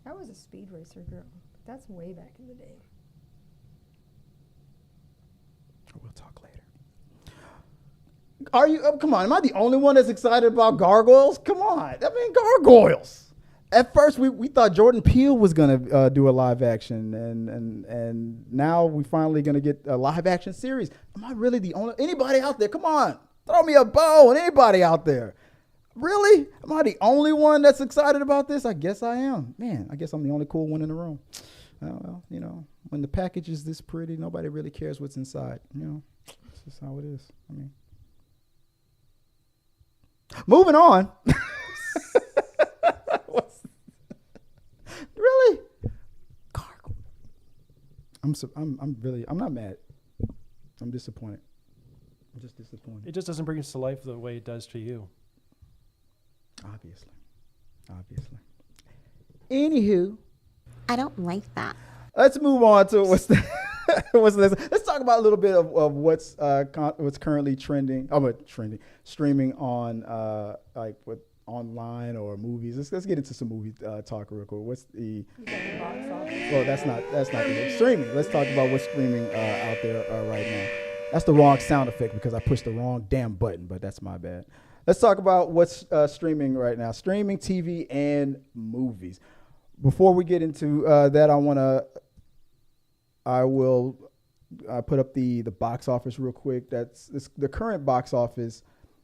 I was a speed racer girl. That's way back in the day. We'll talk later. Are you? Come on. Am I the only one that's excited about Gargoyles? Come on. I mean, Gargoyles. At first, we thought Jordan Peele was gonna do a live action, and now we finally gonna get a live action series. Am I really the only? Anybody out there? Come on, throw me a bone. Anybody out there? Really? Am I the only one that's excited about this? I guess I am. Man, I guess I'm the only cool one in the room. Well, when the package is this pretty, nobody really cares what's inside. That's just how it is. I mean, moving on. Really? I'm not mad. I'm disappointed. I'm just disappointed. It just doesn't bring us to life the way it does to you. Obviously. Anywho, I don't like that. let's move on to what's next. Let's talk about a little bit of what's currently trending. Streaming on online or movies. Let's get into some movie talk real quick. What's the box office? Well, that's not the streaming. Let's talk about what's streaming out there right now. That's the wrong sound effect because I pushed the wrong damn button, but that's my bad. Let's talk about what's streaming right now. Streaming TV and movies. Before we get into that, I will put up the box office real quick. The current box office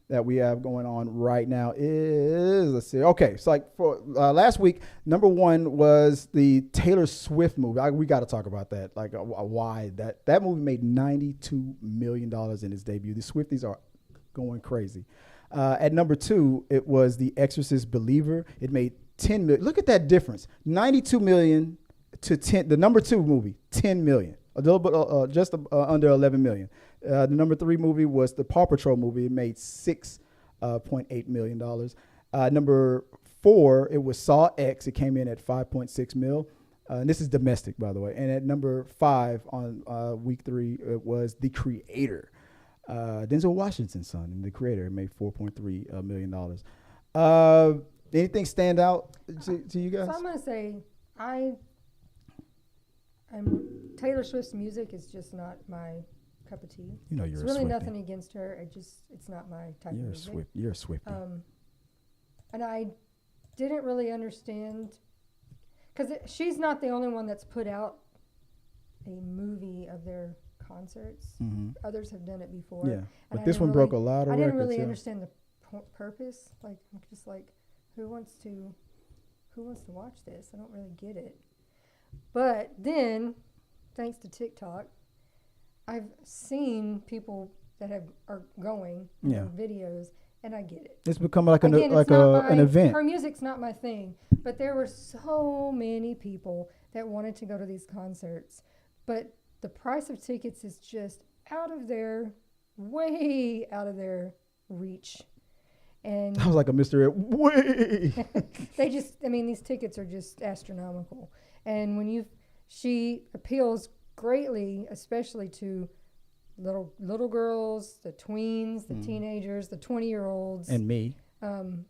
that we have going on right now is, let's see. Okay, so like for last week, number one was the Taylor Swift movie. We got to talk about that. Like why that movie made $92 million in its debut. The Swifties are going crazy. At number two, it was The Exorcist Believer. It made $10 million. Look at that difference. $92 million to 10. The number two movie, $10 million. A little bit, just under $11 million. The number three movie was the Paw Patrol movie. It made $6.8 million. Number four, it was Saw X. It came in at $5.6 million. And this is domestic, by the way. And at number five on week three, it was The Creator. Denzel Washington's son, and The Creator. It made $4.3 million. Anything stand out to you guys? So I'm going to say Taylor Swift's music is just not my cup of tea. It's really nothing against her. It's not my type of music. You're a Swiftie. And I didn't really understand, because she's not the only one that's put out a movie of their concerts. Mm-hmm. Others have done it before. Yeah, but this one broke a lot of records. I didn't really understand the purpose. Like, just like, who wants to watch this? I don't really get it. But then, thanks to TikTok, I've seen people that are going videos, and I get it. It's become like an event. Her music's not my thing, but there were so many people that wanted to go to these concerts, but the price of tickets is just way out of their reach. And I was like a Mr. Ed, way. These tickets are just astronomical. And she appeals greatly, especially to little girls, the tweens, the teenagers, the 20-year-olds, and me. And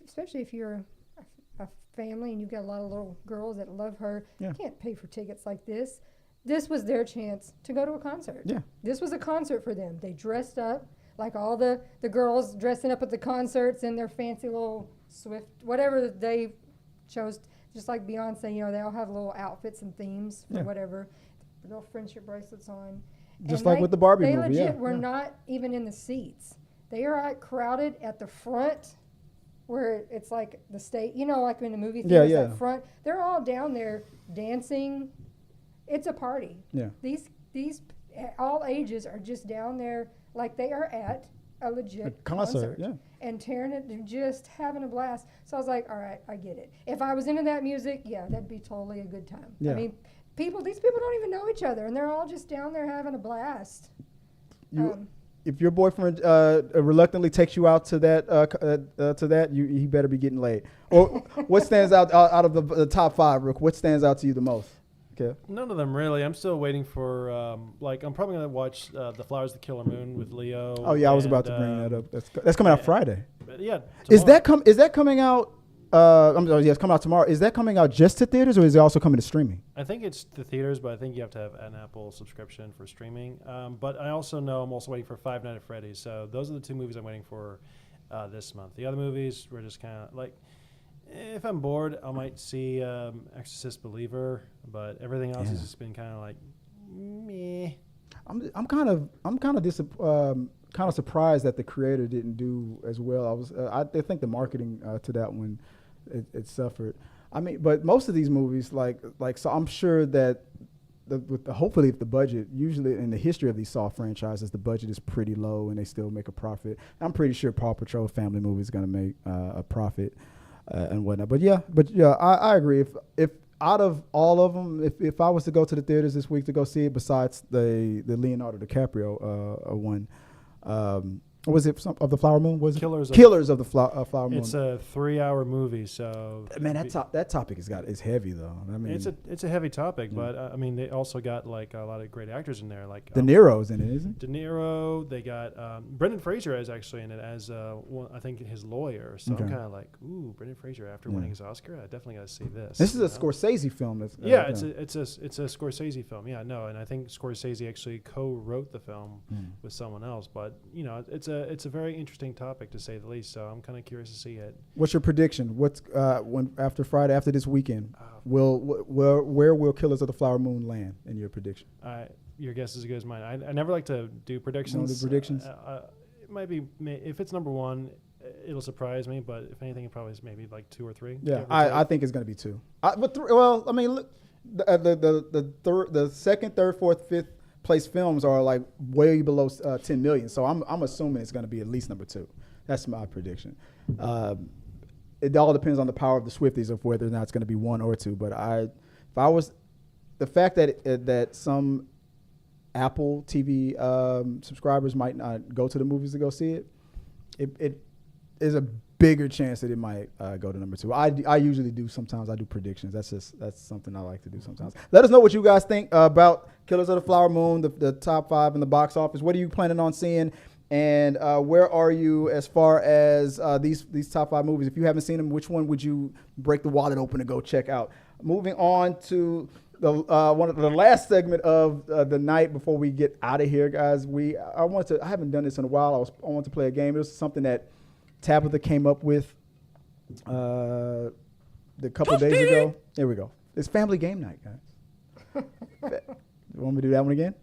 especially if you're a family and you've got a lot of little girls that love her, you can't pay for tickets like this. This was their chance to go to a concert. Yeah. This was a concert for them. They dressed up like all the girls dressing up at the concerts in their fancy little Swift, whatever they chose, just like Beyonce, they all have little outfits and themes for whatever. Little friendship bracelets on. Just like with the Barbie they movie, legit were not even in the seats. They are crowded at the front where it's like the stage, like in the movie theaters at front. They're all down there dancing. It's a party. Yeah. These all ages are just down there like they are at a legit concert. And tearing it and just having a blast. So I was like, all right, I get it. If I was into that music, that'd be totally a good time. Yeah. I mean, these people don't even know each other, and they're all just down there having a blast. If your boyfriend reluctantly takes you out to that, he better be getting laid. Or what stands out of the top 5, Rook? What stands out to you the most? Okay. None of them really. I'm still waiting for I'm probably gonna watch The Flowers of the Killer Moon with Leo. Oh yeah, I was about to bring that up. That's coming out Friday. Yeah. Is that coming out? It's coming out tomorrow. Is that coming out just to theaters, or is it also coming to streaming? I think it's the theaters, but I think you have to have an Apple subscription for streaming. But I also know I'm also waiting for Five Nights at Freddy's. So those are the 2 movies I'm waiting for this month. The other movies were just kind of like, if I'm bored, I might see Exorcist Believer, but everything else has just been kind of like meh. I'm kind of surprised that the creator didn't do as well. I think the marketing to that one it suffered. I mean, but most of these movies so I'm sure that hopefully if the budget, usually in the history of these Saw franchises, the budget is pretty low and they still make a profit. I'm pretty sure Paw Patrol family movie is going to make a profit and whatnot. But I agree. If out of all of them, if I was to go to the theaters this week to go see it, besides the Leonardo DiCaprio one. Was it of the Flower Moon? Was it Killers of the Flower Moon? It's a 3-hour movie, so man, that topic is heavy though. I mean, it's a heavy topic, but I mean they also got like a lot of great actors in there, like De Niro's in it, isn't De Niro? They got Brendan Fraser is actually in it as I think his lawyer. So I'm kind of like, ooh, Brendan Fraser after winning his Oscar, I definitely got to see this. This is a Scorsese film. It's a Scorsese film. Yeah, no, and I think Scorsese actually co-wrote the film with someone else, but it's a very interesting topic to say the least. So I'm kind of curious to see it. What's your prediction? What's when after Friday, after this weekend, where will Killers of the Flower Moon land in your prediction? Your guess is as good as mine. I never like to do predictions. Do predictions? It might be if it's number 1, it'll surprise me. But if anything, it probably is maybe like 2 or 3. Yeah, I think it's going to be 2. But well, I mean, look, the second, third, fourth, fifth place films are like way below 10 million. So I'm assuming it's going to be at least number 2. That's my prediction. It all depends on the power of the Swifties of whether or not it's going to be 1 or 2. But the fact that some Apple TV subscribers might not go to the movies to go see it, it is a bigger chance that it might go to number 2. I usually do sometimes. I do predictions. That's something I like to do sometimes. Let us know what you guys think about Killers of the Flower Moon, the top 5 in the box office. What are you planning on seeing? And where are you as far as these top 5 movies? If you haven't seen them, which one would you break the wallet open to go check out? Moving on to the last segment of the night before we get out of here, guys. I haven't done this in a while. I want to play a game. It was something that Tabitha came up with a couple of days ago. There we go. It's family game night, guys. You want me to do that one again?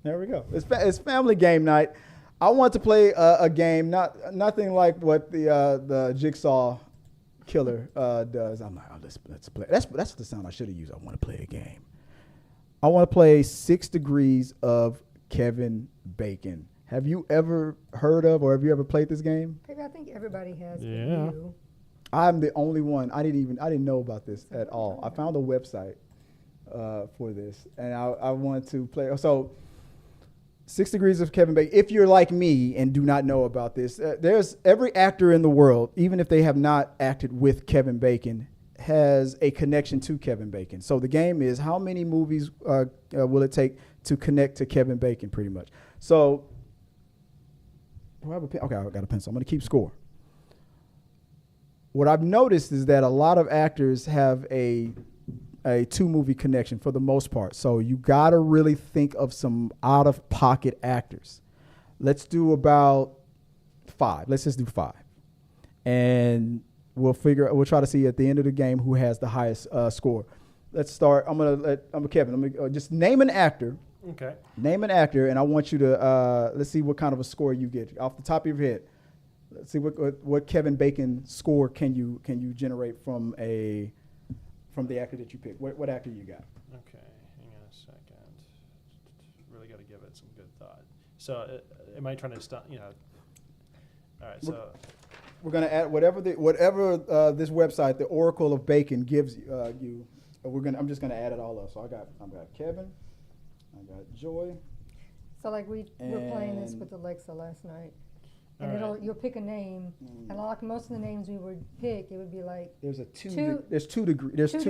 There we go. It's family game night. I want to play a game, nothing like what the Jigsaw Killer does. I'm like, let's play. That's the sound I should have used. I want to play a game. I want to play 6 Degrees of Kevin Bacon. Have you ever heard of or have you ever played this game? Maybe I think everybody has. Yeah. I'm the only one. I didn't know about this at all. I found a website for this, and I want to play. So, 6 Degrees of Kevin Bacon. If you're like me and do not know about this, there's every actor in the world, even if they have not acted with Kevin Bacon, has a connection to Kevin Bacon. So the game is how many movies will it take to connect to Kevin Bacon, pretty much. So, do I have a pen? Okay, I got a pencil. I'm going to keep score. What I've noticed is that a lot of actors have a 2-movie connection for the most part. So you got to really think of some out-of-pocket actors. Let's do about 5. Let's just do 5. And we'll try to see at the end of the game who has the highest score. Let's start. Kevin, just name an actor. Okay. Name an actor, and I want you to, let's see what kind of a score you get. Off the top of your head, let's see what Kevin Bacon score can you generate from the actor that you pick. What actor you got? Okay, hang on a second. Really got to give it some good thought. So, am I trying to stop? All right. So we're gonna add whatever this website, the Oracle of Bacon, gives you. I'm just gonna add it all up. So I got Kevin, I got Joy. So like we were playing this with Alexa last night. And you'll pick a name, and like most of the names we would pick, it would be like there's two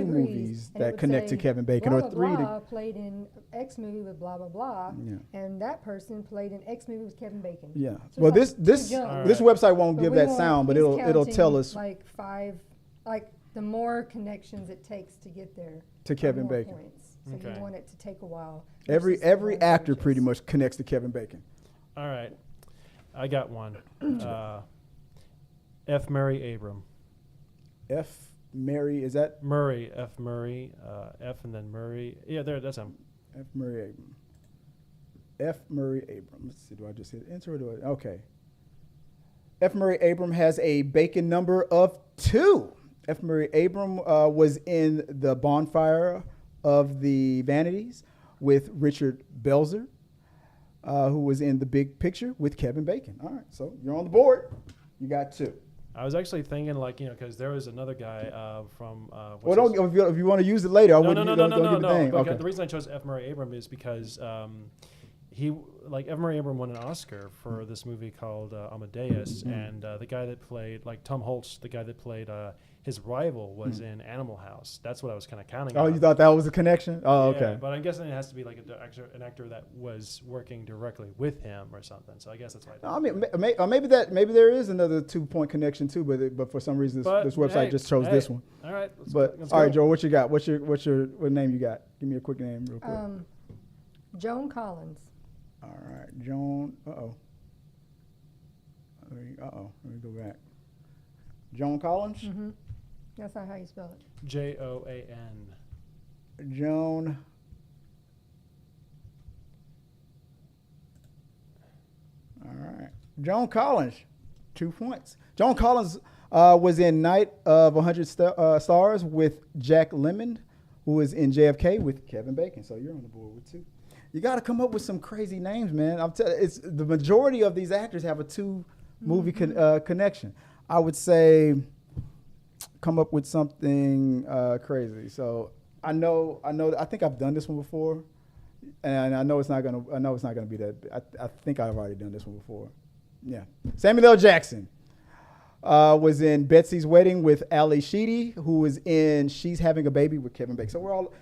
movies that connect to Kevin Bacon, blah, or 3 blah, blah played in X movie with blah blah blah, and that person played in X movie with Kevin Bacon. Yeah. So well, like this website won't give that sound, but it'll tell us like 5, like the more connections it takes to get there to Kevin Bacon. Points. So you want it to take a while. Every actor pretty much connects to Kevin Bacon. All right. I got one. F. Murray Abram. F. Murray, is that? Murray, F. Murray, F and then Murray. Yeah, that's him. F. Murray Abram. F. Murray Abram. Let's see, do I just hit enter or do I? Okay. F. Murray Abram has a Bacon number of 2. F. Murray Abram was in The Bonfire of the Vanities with Richard Belzer. Who was in The Big Picture with Kevin Bacon. All right, so you're on the board. You got 2. I was actually thinking, because there was another guy from. Well, if you want to use it later, I wouldn't. No. Okay. The reason I chose F. Murray Abram is because F. Murray Abram won an Oscar for this movie called Amadeus, and the guy that played, Tom Holtz, the guy that played his rival was in Animal House. That's what I was kind of counting on. Oh, you thought that was a connection? Oh, yeah, okay. But I'm guessing it has to be like an actor that was working directly with him or something. So I guess that's why. I mean, maybe there is another 2-point connection too, but for some reason this website just chose this one. All right. Let's go. Joel, what you got? What name you got? Give me a quick name real quick. Joan Collins. All right, Joan. Let me go back. Joan Collins. Mm-hmm. That's not how you spell it. Joan. Joan. All right. Joan Collins, 2 points. Joan Collins was in Night of 100 Stars with Jack Lemmon, who was in JFK with Kevin Bacon. So you're on the board with 2. You got to come up with some crazy names, man. I'm telling you, it's the majority of these actors have a 2-movie connection. I would say come up with something crazy. So I think I've done this one before, and I know it's not gonna be that. I think I've already done this one before. Yeah, Samuel L. Jackson was in Betsy's Wedding with Ali Sheedy, who was in She's Having a Baby with Kevin Bacon. So we're all.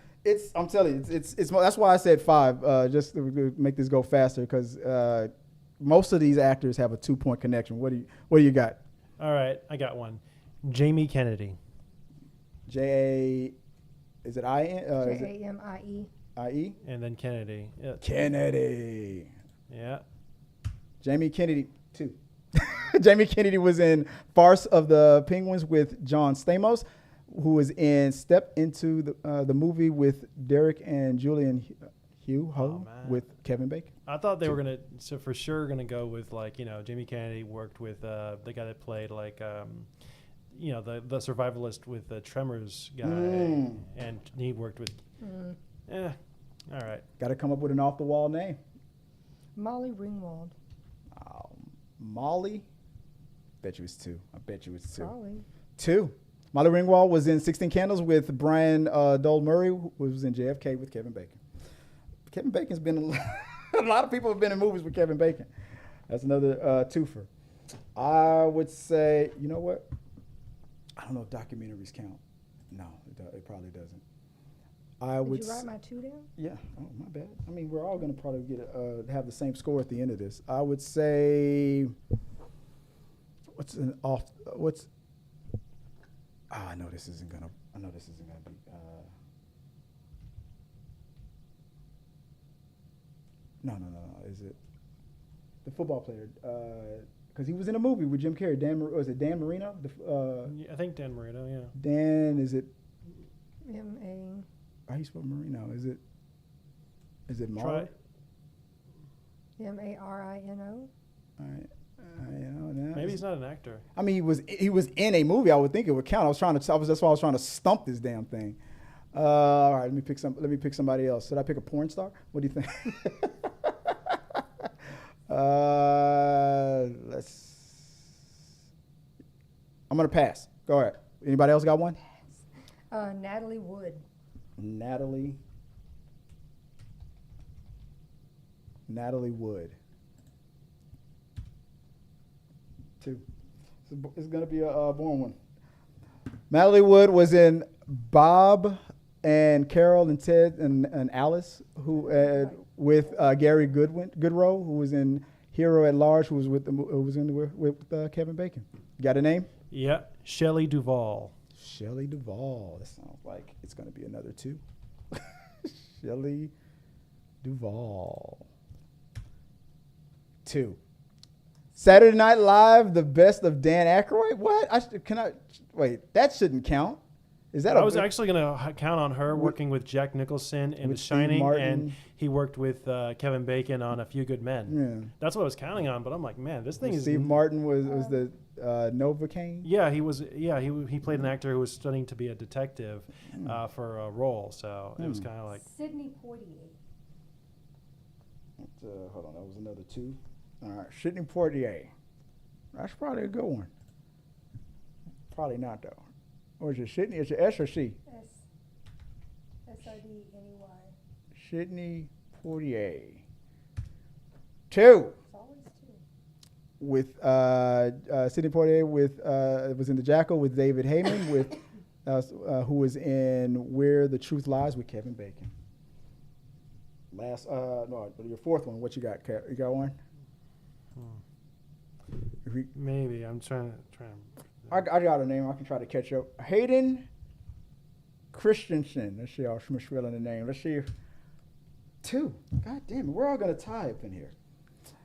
I'm telling you, it's that's why I said 5, just to make this go faster, because most of these actors have a 2-point connection. What do you got? All right, I got one. Jamie Kennedy. Is it I-N? Jamie. I-E? And then Kennedy. Yeah. Kennedy. Yeah. Jamie Kennedy, 2. Jamie Kennedy was in Farce of the Penguins with John Stamos, who was in Step Into the movie with Derek and Julian Hugh with Kevin Bacon. I thought they were gonna for sure go with Jamie Kennedy worked with the guy that played the survivalist with the Tremors guy, and he worked with. All right. Got to come up with an off-the-wall name. Molly Ringwald. Molly? Bet you it's 2. I bet you it's 2. Probably. 2. Molly Ringwald was in 16 Candles with Brian Dole Murray, who was in JFK with Kevin Bacon. Kevin Bacon's been a lot of people have been in movies with Kevin Bacon. That's another twofer. I would say, you know what? I don't know if documentaries count. No, it probably doesn't. Did you write my 2 down? Yeah. Oh, my bad. I mean, we're all going to probably have the same score at the end of this. I would say, I know this isn't gonna be. No. Is it the football player? Because he was in a movie with Jim Carrey. Was it Dan Marino? Yeah, I think Dan Marino. Yeah. Dan, is it? M-A. How you spell Marino? Is it Mar? M-A-R-I-N-O. All right. Maybe he's not an actor. I mean, he was in a movie. I would think it would count. That's why I was trying to stump this damn thing. All right, let me pick somebody else. Should I pick a porn star? What do you think? I'm gonna pass. Go ahead. Anybody else got one? Natalie Wood. Natalie Wood. 2. It's going to be a boring one. Natalie Wood was in Bob and Carol and Ted and Alice, who with Gary Goodrow, who was in Hero at Large, who was with Kevin Bacon. Got a name? Yeah, Shelley Duvall. Shelley Duvall. That sounds like it's going to be another 2. Shelley Duvall. 2. Saturday Night Live, the best of Dan Aykroyd. What? Wait? That shouldn't count. Is that? I was actually going to count on her working with Jack Nicholson in The Shining, and he worked with Kevin Bacon on A Few Good Men. Yeah. That's what I was counting on. But I'm like, man, this thing is. Steve Martin was the Novocaine. Yeah, he was. Yeah, he played an actor who was studying to be a detective for a role. So it was kind of like Sidney Poitier. Hold on, that was another 2. All right, Sidney Poitier. That's probably a good one. Probably not though. Or is it Sidney? Is it S or C? S. S-I-D-N-E-Y. Sidney Poitier. 2. It's always 2. With Sidney Poitier was in The Jackal with David Heyman with who was in Where the Truth Lies with Kevin Bacon. Your 4th one. What you got? You got one? Maybe I'm trying. I got a name. I can try to catch up. Hayden Christensen. Let's see how I'm spelling the name. Let's see. 2. God damn it. We're all going to tie up in here.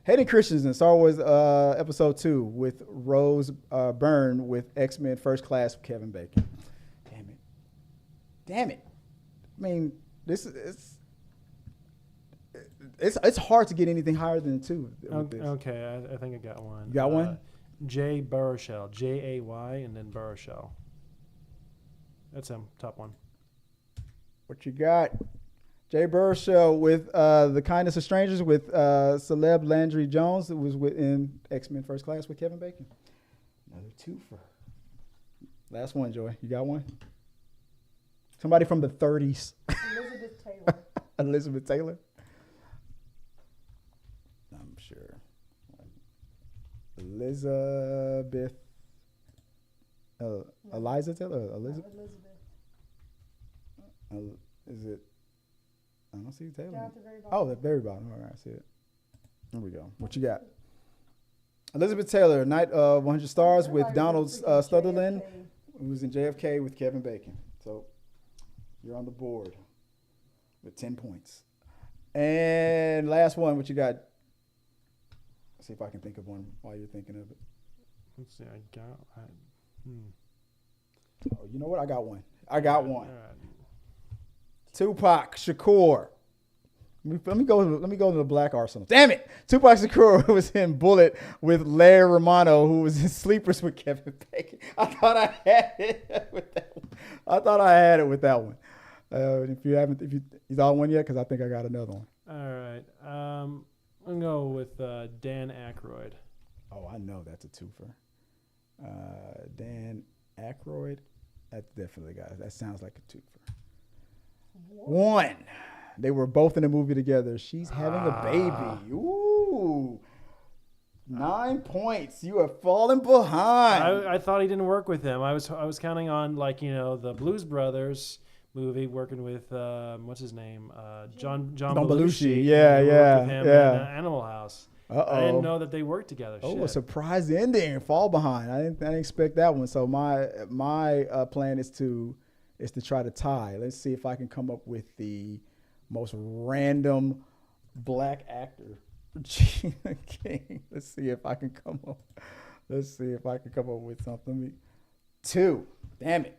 Hayden Christensen, Star Wars Episode 2 with Rose Byrne with X-Men First Class with Kevin Bacon. Damn it. I mean, this is... It's hard to get anything higher than 2. Okay, I think I got one. You got one? Jay Baruchel, Jay and then Baruchel. That's him, top one. What you got? Jay Baruchel with The Kindness of Strangers with celeb Landry Jones, that was in X-Men First Class with Kevin Bacon. Another 2 for. Last one, Joy. You got one? Somebody from the 30s. Elizabeth Taylor. Elizabeth Taylor. I'm sure. Elizabeth. Eliza Taylor? Elizabeth? Is it? I don't see Taylor. Down at the very bottom. Oh, the very bottom. All right, I see it. There we go. What you got? Elizabeth Taylor, Night of 100 Stars with Donald Sutherland, who was in JFK with Kevin Bacon. So you're on the board with 10 points. And last one, what you got? Let's see if I can think of one while you're thinking of it. Let's see. Oh, you know what? I got one. Tupac Shakur. Let me go to the Black Arsenal. Damn it! Tupac Shakur was in Bullet with Larry Romano, who was in Sleepers with Kevin Bacon. I thought I had it with that one. If you thought one yet, because I think I got another one. All right. I'm gonna go with Dan Aykroyd. Oh, I know that's a twofer. Dan Aykroyd. That's definitely got it. That sounds like a twofer. One. They were both in a movie together. She's having a baby. Ooh. 9 points. You are falling behind. I thought he didn't work with him. I was counting on the Blues Brothers movie working with what's his name, John Belushi. Yeah. With him in Animal House. I didn't know that they worked together. Oh, a surprise ending. Fall behind. I didn't expect that one. So my plan is to try to tie. Let's see if I can come up with the most random black actor. Regina King. Let's see if I can come up with something. 2. Damn it.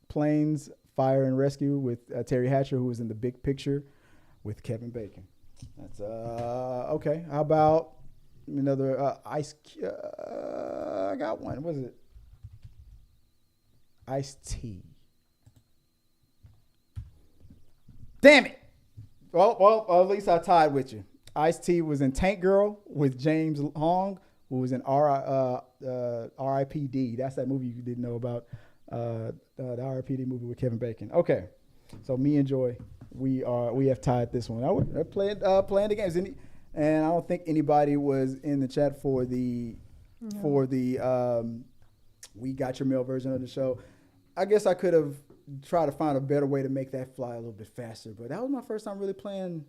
Planes, Fire and Rescue with Terry Hatcher, who was in The Big Picture with Kevin Bacon. That's okay. How about another Ice? I got one. What is it? Ice-T. Damn it. Well, at least I tied with you. Ice-T was in Tank Girl with James Hong, who was in R.I.P.D. That's that movie you didn't know about. The R.I.P.D. movie with Kevin Bacon. Okay, so me and Joy, we have tied this one. I playing the games, and I don't think anybody was in the chat for the We Got Your Mail version of the show. I guess I could have tried to find a better way to make that fly a little bit faster, but that was my first time really playing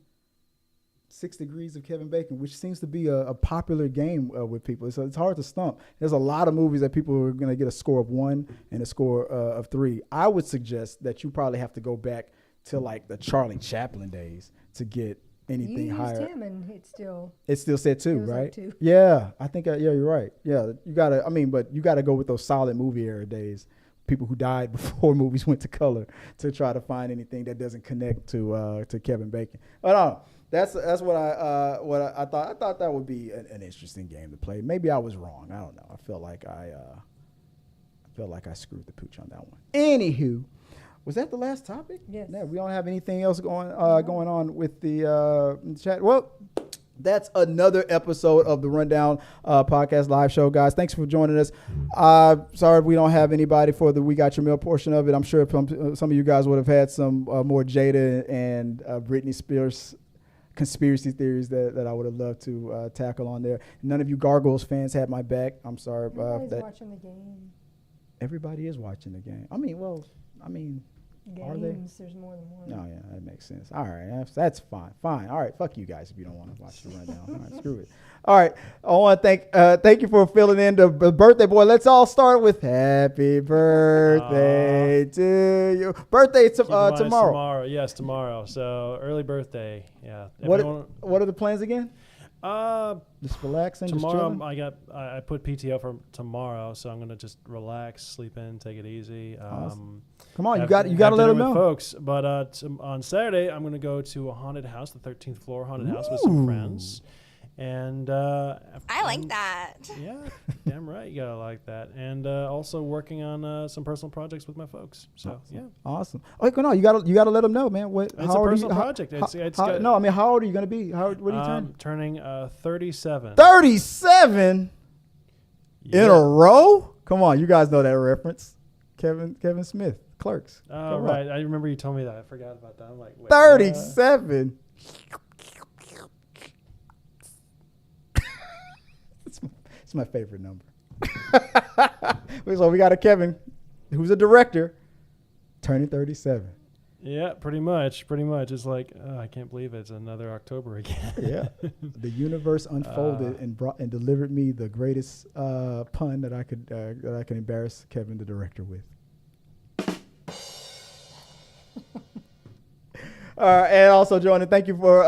6 Degrees of Kevin Bacon, which seems to be a popular game with people. So it's hard to stump. There's a lot of movies that people are going to get a score of 1 and a score of 3. I would suggest that you probably have to go back to like the Charlie Chaplin days to get anything higher. You used him and it still said 2, right? Like 2. Yeah, I think you're right. Yeah, but you gotta go with those solid movie era days. People who died before movies went to color to try to find anything that doesn't connect to Kevin Bacon. But that's what I thought. I thought that would be an interesting game to play. Maybe I was wrong. I don't know. I feel like I screwed the pooch on that one. Anywho, was that the last topic? Yes. Yeah, we don't have anything else going on with the chat. Well, that's another episode of the Rundown Podcast live show, guys. Thanks for joining us. Sorry we don't have anybody for the We Got Your Mail portion of it. I'm sure some of you guys would have had some more Jada and Britney Spears conspiracy theories that I would have loved to tackle on there. None of you Gargoyles fans had my back. I'm sorry. Everybody's watching the game. Everybody is watching the game. Are they? Games, there's more than one. No, yeah, that makes sense. All right, that's fine. Fine. All right, fuck you guys if you don't want to watch the rundown. All right, screw it. All right, I want to thank you for filling in the birthday boy. Let's all start with happy birthday to you. Birthday tomorrow. Tomorrow, yes, tomorrow. So early birthday. Yeah. What are the plans again? Just relaxing. Tomorrow, I put PTO for tomorrow, so I'm gonna just relax, sleep in, take it easy. Awesome. Come on, you got to let them know, folks. But on Saturday, I'm gonna go to a haunted house, the 13th floor haunted house, with some friends. And I like that. Yeah, damn right, you gotta like that. And also working on some personal projects with my folks. So awesome. Oh, come on, you gotta let them know, man. It's a personal project. How old are you gonna be? What are you turning? Turning 37. 37 in a row? Come on, you guys know that reference. Kevin Smith, Clerks. Oh, right. I remember you told me that. I forgot about that. I'm like, wait, 37. It's my favorite number. So we got a Kevin, who's a director, turning 37. Yeah, pretty much. It's like, I can't believe it's another October again. Yeah, the universe unfolded and delivered me the greatest pun that I could embarrass Kevin, the director, with. And also joining. Thank you for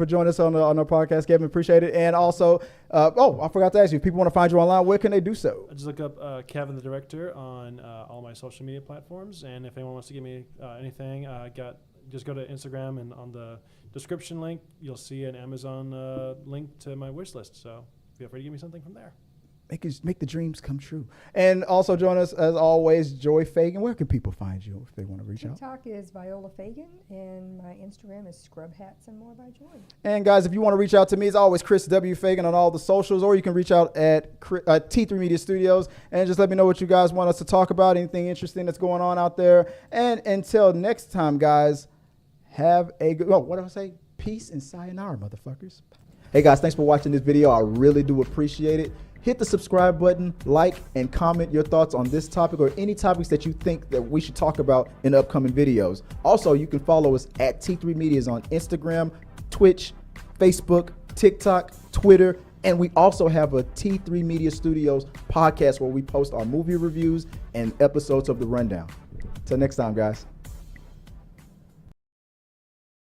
joining us on our podcast, Kevin. Appreciate it. And also, I forgot to ask you, if people want to find you online, where can they do so? Just look up Kevin the Director on all my social media platforms. And if anyone wants to give me anything, just go to Instagram, and on the description link, you'll see an Amazon link to my wish list. So feel free to give me something from there. make the dreams come true. And also join us as always, Joy Fagan. Where can people find you if they want to reach out? TikTok is Viola Fagan, and my Instagram is Scrub Hats and More by Joy. And guys, if you want to reach out to me, it's always Chris W. Fagan on all the socials, or you can reach out at T3 Media Studios and just let me know what you guys want us to talk about, anything interesting that's going on out there. And until next time, guys, have a good, what do I say? Peace and sayonara, motherfuckers. Hey guys, thanks for watching this video. I really do appreciate it. Hit the subscribe button, like, and comment your thoughts on this topic or any topics that you think that we should talk about in upcoming videos. Also, you can follow us at T3 Medias on Instagram, Twitch, Facebook, TikTok, Twitter, and we also have a T3 Media Studios podcast where we post our movie reviews and episodes of The Rundown. Till next time, guys.